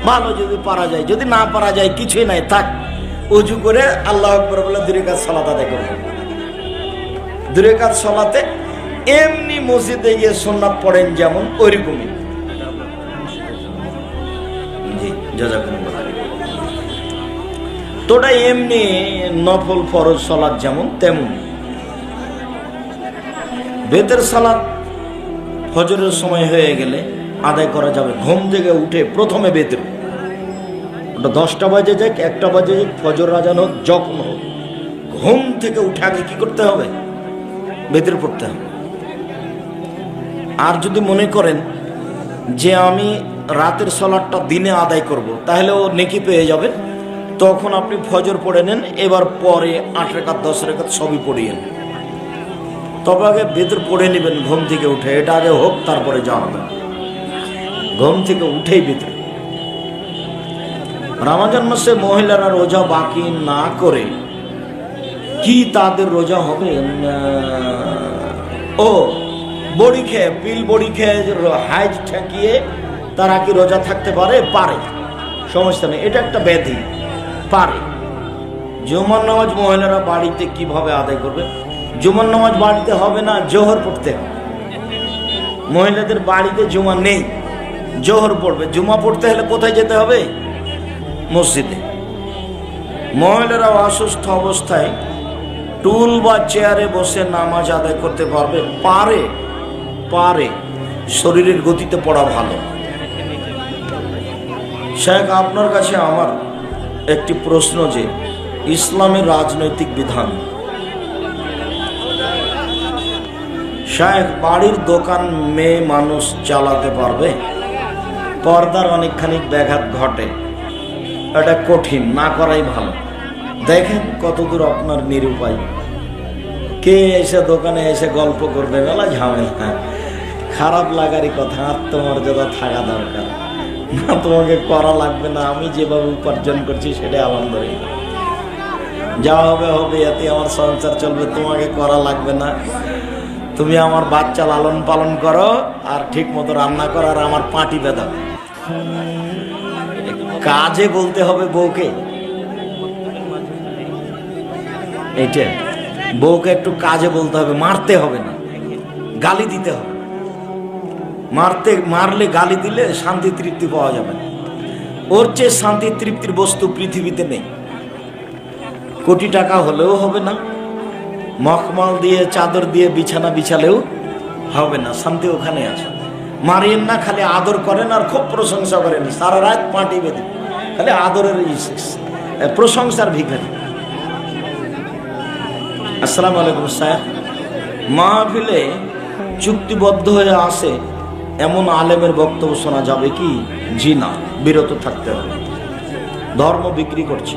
ভালো যদি পারা যায়, যদি না পারা যায় কিছুই নাই, থাক, ওযু করে আল্লাহু আকবার বলে 2 রাকাত সালাত আদায় করবে। 2 রাকাত সালাতে এমনি মসজিদে গিয়ে সুন্নাত পড়েন যেমন, ওইরকমই। জি, জাযাকুমুল্লাহ। তোটা এমনি নফল ফরজ সালাত যেমন তেমন। বেতের সালাত ফজরের সময় হয়ে গেলে আদায় করা যাবে, ঘুম থেকে উঠে প্রথমে বেতের, ওটা 10টা বাজে যাক 1টা বাজে যাক, ফজর আজান হোক, যখন হোক, ঘুম থেকে উঠে আগে কি করতে হবে? বেতের পড়তে হবে। আর যদি মনে করেন যে আমি রাতের সালাতটা দিনে আদায় করব, তাহলে ও নেকি পেয়ে যাবেন, তখন আপনি ফজর পড়ে নেন, এবার পরে 8 রাকাত 10 রাকাত সবই পড়িয়েন। তবে আগে বেতের পড়ে নেবেন ঘুম থেকে উঠে, এটা আগে হোক, তারপরে যা হবে। ঘুম থেকে উঠেই বেতের। রমজান মাসে মহিলারা রোজা বাকি না করে কি তাদের রোজা হবে? ও বড়ি খেয়ে, পিল বড়ি খেয়ে হাইজ ঠেকিয়ে তারা কি রোজা থাকতে পারে? পারে, সমস্যা নেই, এটা একটা ব্যাধি, পারে। জুমার নামাজ মহিলারা বাড়িতে কিভাবে আদায় করবে? জুমার নামাজ বাড়িতে হবে না, জোহর পড়তে হবে। মহিলাদের বাড়িতে জুমা নেই, জোহর পড়বে। জুমা পড়তে হলে কোথায় যেতে হবে? মসজিদে। মহিলারা অসুস্থ অবস্থায় টুল বা চেয়ারে বসে নামাজ আদায় করতে পারবে? পারে, পারে, শরীরের গতিতে পড়া ভালো। শেখ, আপনার কাছে আমার একটি প্রশ্ন, যে ইসলামের রাজনৈতিক বিধান। শেখ, বাড়ির দোকান মেয়ে মানুষ চালাতে পারবে? পর্দার অনেকখানি ব্যাঘাত ঘটে, এটা কঠিন, না করাই ভালো। দেখেন কতদূর আপনার নিরুপায়। কে এসে দোকানে এসে গল্প করবে, মেলা ঝামেলা। খারাপ লাগারই কথা, আত্মমর্যাদা থাকা দরকার। না, তোমাকে করা লাগবে না, আমি যেভাবে উপার্জন করছি সেটাই আলহামদুলিল্লাহ, যা হবে হবে, এতে আমার সংসার চলবে, তোমাকে করা লাগবে না। তুমি আমার বাচ্চা লালন পালন করো, আর ঠিক মতো রান্না করো, আর আমার পাটি বেঁধাও। কাজে বলতে হবে বউকে, এইটা বউকে একটু কাজে বলতে হবে, মারতে হবে না, গালি দিতে হবে। মারলে গালি দিলে শান্তি তৃপ্তি পাওয়া যাবে না। ওর চেয়ে শান্তি তৃপ্তির বস্তু পৃথিবীতে নেই। কোটি টাকা হলেও হবে না, মখমল দিয়ে চাদর দিয়ে বিছানা বিছালেও হবে না, শান্তি ওখানে আছে। মারিয়েন না, খালি আদর করেন আর খুব প্রশংসা করেন, সারা রাত পাটি বেঁধে খালি আদরের প্রশংসার ভিখারি। আসসালামু আলাইকুম সাহেব। মাহফিলে চুক্তিবদ্ধ হয়ে আসে এমন আলেমের বক্তব্য শোনা যাবে কি? জি না, বিরত থাকতে হবে। ধর্ম বিক্রি করছে।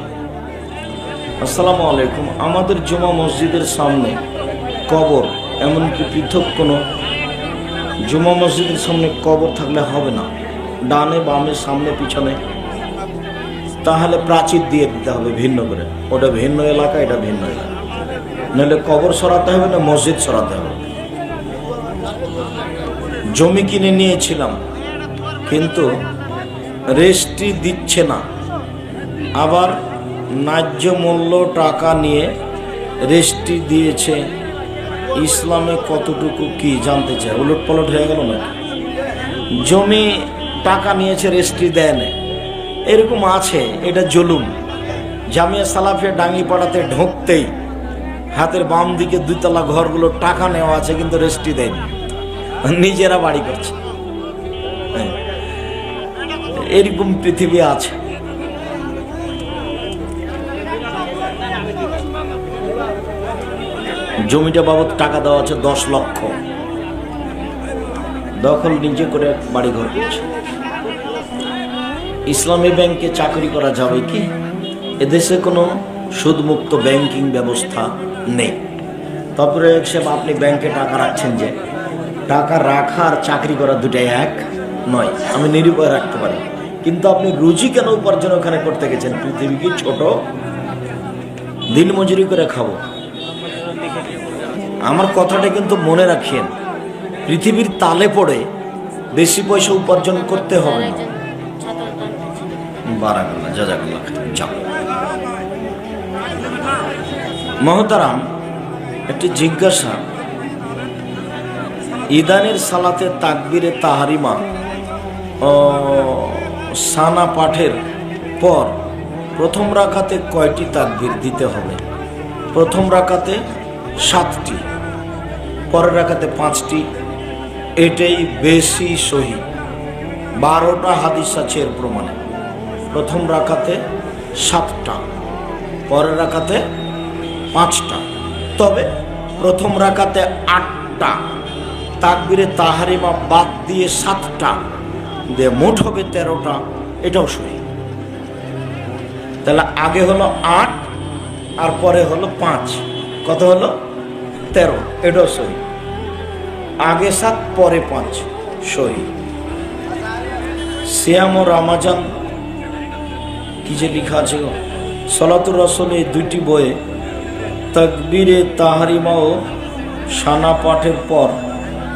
আসসালামু আলাইকুম। আমাদের জুমা মসজিদের সামনে কবর, এমনকি পৃথক কোনো জুমা মসজিদের সামনে কবর থাকলে হবে না, ডানে বামে সামনে পিছনে, তাহলে প্রাচীর দিয়ে দিতে হবে ভিন্ন করে। ওটা ভিন্ন এলাকা, এটা ভিন্ন এলাকা, নাহলে কবর সরাতে হবে না মসজিদ সরাতে হবে। জমি কিনে নিয়েছিলাম কিন্তু রেস্ট্রি দিচ্ছে না, আবার ন্যায্য মূল্য টাকা নিয়ে রেস্ট্রি দিয়েছে। ইসলামে কতটুকু কি জানতে চায়? উলট পালট হয়ে গেল না? জমি টাকা নিয়েছে, রেস্ট্রি দেয় না, এরকম আছে, এটা জুলুম। জামিয়া সালাফিয়া ডাঙ্গিপাড়াতে ঢুকতেই হাতের বাম দিকে দুইতলা ঘরগুলো টাকা নেওয়া আছে কিন্তু রেস্ট্রি দেয়নি, নিজেরা বাড়ি করছে। এরকম পৃথিবী আছে। জমিটা বাবদ টাকা দেওয়া আছে 10 লক্ষ, দখল নিজে করে বাড়ি ঘর করছে। ইসলামী ব্যাংকে চাকরি করা যাবে কি? এদেশে কোনো সুদমুক্ত ব্যাংকিং ব্যবস্থা নেই। তারপরে আপনি ব্যাংকে টাকা রাখছেন, যে টাকা রাখা আর চাকরি করা দুটাই এক নয়। আমি নিরুপায় রাখতে পারি, কিন্তু আপনি রুজি কেন উপার্জন ওখানে করতে গেছেন? পৃথিবী কি ছোট? দিন মজুরি করে খাবো? আমার কথাটা কিন্তু মনে রাখেন, পৃথিবীর তালে পড়ে বেশি পয়সা উপার্জন করতে হবে না। বারাকাল্লাহ, জাযাকাল্লাহ, যাও। মহতারাম, একটি জিজ্ঞাসা। ইদানের সালাতে তাকবীরে তাহারিমা ও সানা পাঠের পর প্রথম রাকাতে কয়টি তাকবীর দিতে হবে? প্রথম রাকাতে 7টি, পরের রাকাতে 5টি। এটাই বেশি সহি। 12টা হাদিস আছে এর প্রমাণে। প্রথম রাকাতে 7টা, পরের রাকাতে 5টা। তবে প্রথম রাকাতে 8টা, তাকবীরে তাহারিমা বাদ দিয়ে 7টা দিয়ে মোট হবে 13টা। এটাও সহি। তাহলে আগে হলো 8 আর পরে হলো 5, কত হলো? 13। এটাও সহি। আগে 7 পরে 5, সহি। সিয়াম ও রামাজান কি যে লেখা আছে গো, সলাতুর রাসূল এই 2টি বইয়ে তাকবীরে তাহারিমা ও সানা পাঠের পর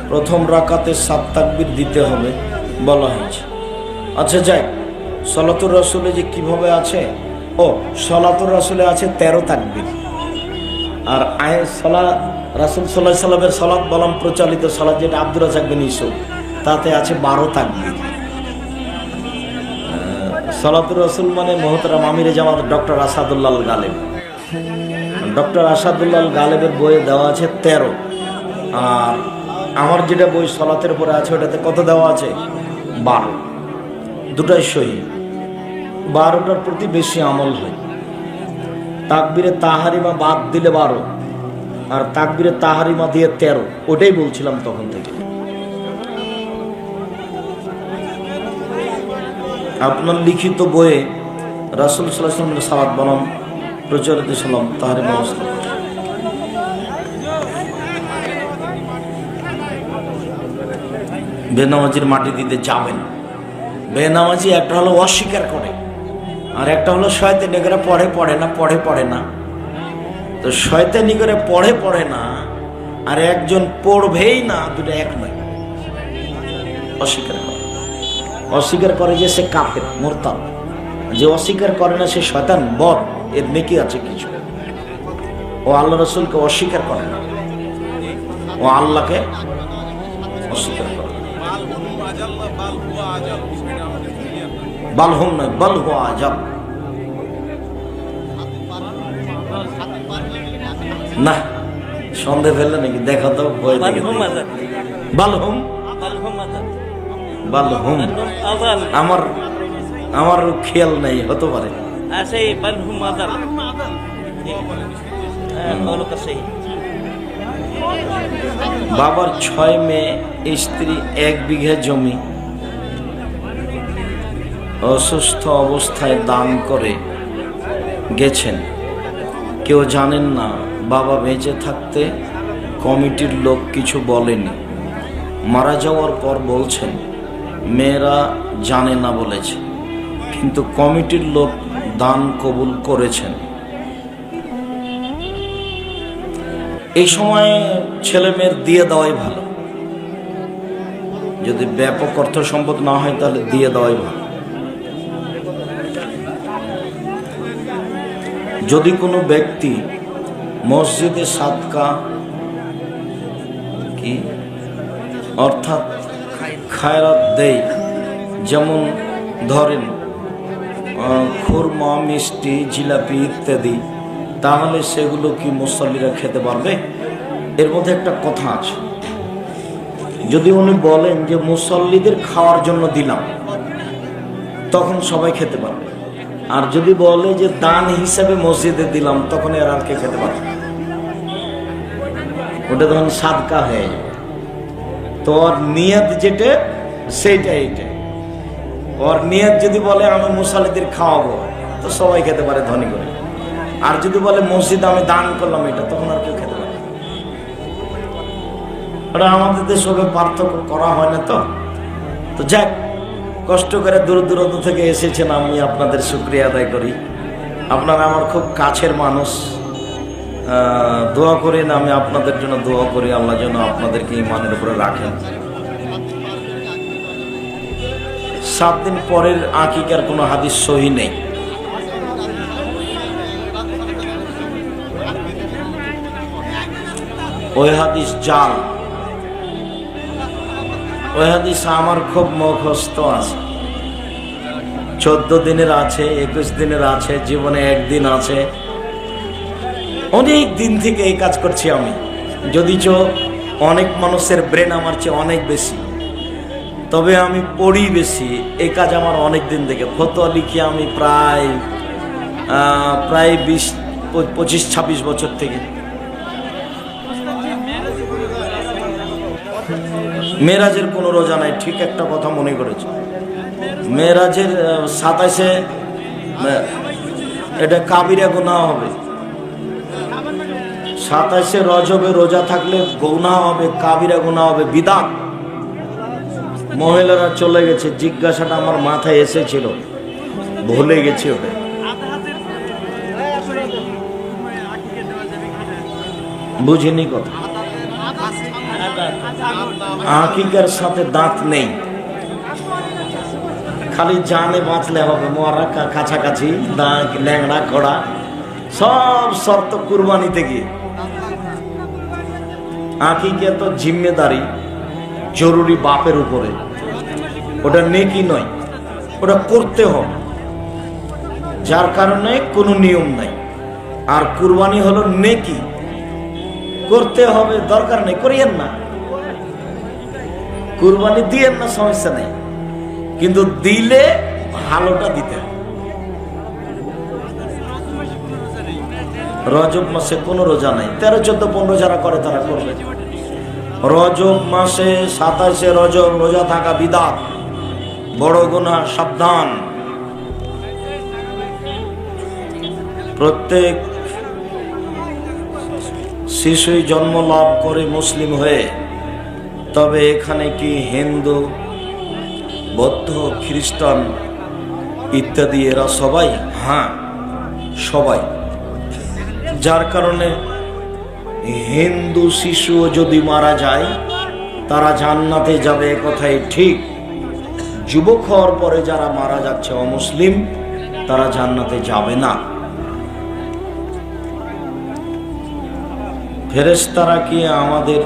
প্রথম রাকাতে 7 তাকবীর দিতে হবে বলা হয়েছে। আচ্ছা যাই, সলাতুর রাসূলে যে কিভাবে আছে, ও সলাতুর রাসূলে আছে 13 তাকবীর, আর রাসূল সাল্লাল্লাহু আলাইহি সাল্লামের সালাত বলম প্রচলিত সালাত যেটা আব্দুর রাজ্জাক বিন ইউসুফ, তাতে আছে 12 তাকবীর। সলাতুর রাসূল মানে মুহতারাম আমিরে জামাত ডক্টর আসাদুল্লাহ গালেব, ডক্টর আসাদুল্লাহ গালেবের বইয়ে দেওয়া আছে 13। আর আমার যেটা বই সলাতের পরে আছে ওটাতে কত দেওয়া আছে? 12। দুটাই সহি। 12টার প্রতি বেশি আমল হয়। তাকবীরে তাহারিমা বাদ দিলে 12, আর তাকবীরে তাহারিমা দিয়ে 13। ওটাই বলছিলাম তখন থেকে। আপনার লিখিত বইয়ে রাসূল সাল্লাল্লাহু আলাইহি ওয়াসাল্লামের সালাত বনাম প্রচলিত সালাম তাহারিমা অবস্থা। বেনামাজির মাটি দিতে যাবেন। বেনামাজি একটা হলো অস্বীকার করে, আর একটা হলো শয়তানি করে পড়ে না। তো শয়তানি করে পড়ে না, আর একজন পড়বেই না, দুটো এক নয়। অস্বীকার করে যে সে কাফের, মুরতাদ। যে অস্বীকার করে না সে শয়তান, বদ, এর নেকি আছে কিছু। ও আল্লাহ রসুলকে অস্বীকার করে না, ও আল্লাহকে অস্বীকার করে। বালহুম নয়, বাল হুয়া আজাব। না সন্দেহ ফেললে নাকি? দেখা তো বই থেকে। বালহুম বালহুম আমার আমার খেয়াল নেই, হতে পারে। বাবার 6 মেয়ে, স্ত্রী, 1 বিঘা জমি অসুস্থ অবস্থায় দান করে গেছেন। কেউ জানেন না বাবা বেঁচে থাকতে কমিটির লোক কিছু বলেনি, মারা যাওয়ার পর বলছেন মেয়েরা জানে না বলেছে, কিন্তু কমিটির লোক দান কবুল করেছেন। এই সময় ছেলে মেয়ের দিয়ে দেওয়াই ভালো। যদি ব্যাপক অর্থ সম্পদ না হয় তাহলে দিয়ে দেওয়াই ভালো। যদি কোনো ব্যক্তি মসজিদে সাদকা কি অর্থাৎ খায়রাত দেয়, যেমন ধরেন খুরমা, মিষ্টি, জিলাপি ইত্যাদি, তাহলে সেগুলো কি মুসল্লিরা খেতে পারবে? এর মধ্যে একটা কথা আছে। যদি উনি বলেন যে মুসল্লিদের খাওয়ার জন্য দিলাম, তখন সবাই খেতে পারবে। আর যদি বলে যে দান হিসাবে মসজিদে দিলাম, তখন এর আর কে খেতে পারবে? ওটা তখন সাদকা হয়ে যাবে। তো ওর নিয়ত যেটা সেইটা এইটা। ওর নিয়ত যদি বলে আমি মুসল্লিদের খাওয়াবো, তো সবাই খেতে পারে ধনী করে। আর যদি বলে মসজিদে আমি দান করলাম, এটা তখন আর কেউ খেতে পারে। ওটা আমাদের দেশে পার্থক্য করা হয় না। তো যাক, কষ্ট করে দূর দূরান্ত থেকে এসেছেন, আমি আপনাদের শুকরিয়া আদায় করি। আপনারা আমার খুব কাছের মানুষ, দোয়া করেন, আমি আপনাদের জন্য দোয়া করি, আল্লাহ যেন আপনাদেরকে ঈমানের উপরে রাখেন। 7 দিন পরের আকিকার কোনো হাদিস সহি নেই। ওই হাদিস জাল। ওই হাদিস আমার খুব মুখস্থ আছে। 14 দিনের আছে, 21 দিনের আছে, জীবনে 1 দিন আছে। অনেক দিন থেকে এই কাজ করছি আমি, যদিচ অনেক মানুষের ব্রেন আমার চেয়ে অনেক বেশি, তবে আমি পড়ি বেশি। এই কাজ আমার অনেক দিন থেকে, ফতোয়া লিখি আমি প্রায় 25-26 বছর থেকে। মেরাজের কোনো রোজা নাই, ঠিক একটা কথা মনে করেছে। মেরাজের 27-এ এটা কাবিরা গুনাহ হবে। 27-এ রজবে রোজা থাকলে গুনাহ হবে, কাবিরা গুনাহ হবে, বিদআত। মহিলারা চলে গেছে, জিজ্ঞাসাটা আমার মাথায় এসেছিল, ভুলে গেছি ওটা। বুঝিনি কথা। আকিকার সাথে দাঁত নেই, খালি জানে বাঁচলে হবে। মরা কাছাকাছি, দাঁত, ল্যাংড়া, খোড়া, সব শর্ত কুরবানিতে গিয়ে। আকিকা তো জিম্মেদারি জরুরি বাপের উপরে, ওটা নেকি নয়, ওটা করতে হবে, যার কারণে কোনো নিয়ম নাই। আর কুরবানি হলো নেকি, করতে হবে, দরকার নেই, করিয়েন না। কুরবানি দিয়েন না, সমস্যা নেই, কিন্তু দিলে ভালোটা দিতে হবে। রজব মাসে কোনো রোজা নাই, 13, 14, 15 যারা করে তারা করবে। রজব মাসে 27-এ রজব রোজা থাকা বিদআত, বড় গুনাহ, সাবধান। প্রত্যেক শিশুই জন্ম লাভ করে মুসলিম হয়ে, তবে এখানে কি হিন্দু, বৌদ্ধ, খ্রিস্টান ইত্যাদি এরা সবাই? হ্যাঁ, সবাই। যার কারণে হিন্দু শিশুও যদি মারা যায় তারা জান্নাতে যাবে, কথাই ঠিক। যুবক হওয়ার পরে যারা মারা যাচ্ছে অমুসলিম, তারা জান্নাতে যাবে না। ফেরেশতারা কি আমাদের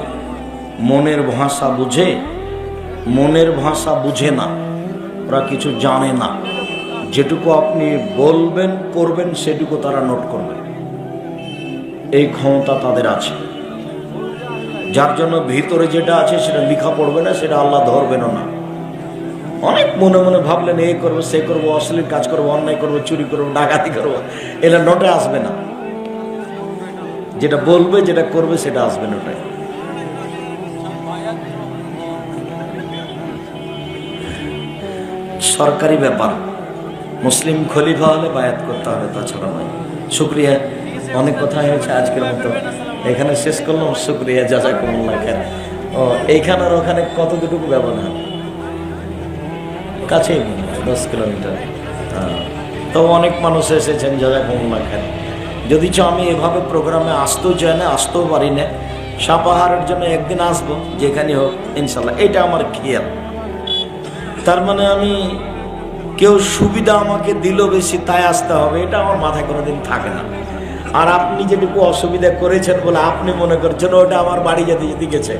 মনের ভাষা বুঝে? মনের ভাষা বুঝে না, ওরা কিছু জানে না। যেটুকু আপনি বলবেন করবেন সেটুকু তারা নোট করবে, এই ক্ষমতা তাদের আছে। যার জন্য ভিতরে যেটা আছে সেটা লিখা পড়বে না, সেটা আল্লাহ ধরবেনও না। অনেক মনে মনে ভাবলেন এই করবো সে করবো, অশ্লীল কাজ করবো, অন্যায় করবো, চুরি করবো, ডাকাতি করবো, এটা নোটে আসবে না। যেটা বলবে যেটা করবে সেটা আসবে নোটে। সরকারি ব্যাপার, মুসলিম খলিফা হলে বায়াত করতে হবে, তাছাড়া নয়। শুক্রিয়া, অনেক কথা হয়েছে আজকের মতো, এখানে শেষ করলাম। শুক্রিয়া, জাযাকুমুল্লাহ খাইর। ও এইখানে আর ওখানে কতটুকু ব্যবধান? কাছেই 10 কিলোমিটার। তো অনেক মানুষ এসেছেন, জাযাকুমুল্লাহ খাইর। যদি চাও আমি এভাবে প্রোগ্রামে আসতেও চাই না, আসতেও পারি না। সাপাহারের জন্য একদিন আসবো, যেখানে হোক ইনশাল্লাহ। এটা আমার খেয়াল। তার মানে আমি কেউ সুবিধা আমাকে দিল বেশি তাই আসতে হবে, এটা আমার মাথায় কোনোদিন থাকে না। আর আপনি যেটুকু অসুবিধা করেছেন বলে আপনি মনে করছেন ওটা আমার বাড়ি যেতে যেতে গেছে,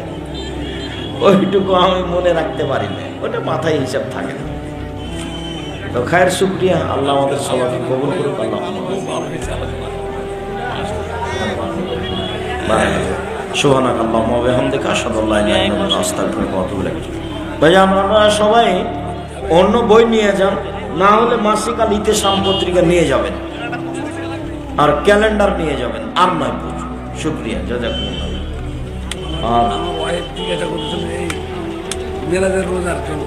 ওইটুকু আমি মনে রাখতে পারি না, ওটা মাথায় হিসাব থাকে না। তো খায়ের, শুকরিয়া, আল্লাহ আমাদের সবাইকে কবুল করুক। আল্লাহ সুবহানাক আল্লাহুম্মা ওয়া বিহামদিকা আশহাদু আল্লা ইলাহা ইল্লা আনতা আস্তাগফিরুকা ওয়া আতুবু ইলাইক। ভাই, আমরা সবাই অন্য বই নিয়ে যান, না হলে মাসিক আল ইতিসাম পত্রিকা নিয়ে যাবেন, আর ক্যালেন্ডার নিয়ে যাবেন, আর নয় বুঝ। শুকরিয়া, জাযাকুমুল্লাহ। আর আমার ওয়াইফ জিজ্ঞাসা করছিল এই মেলাদের রোজার জন্য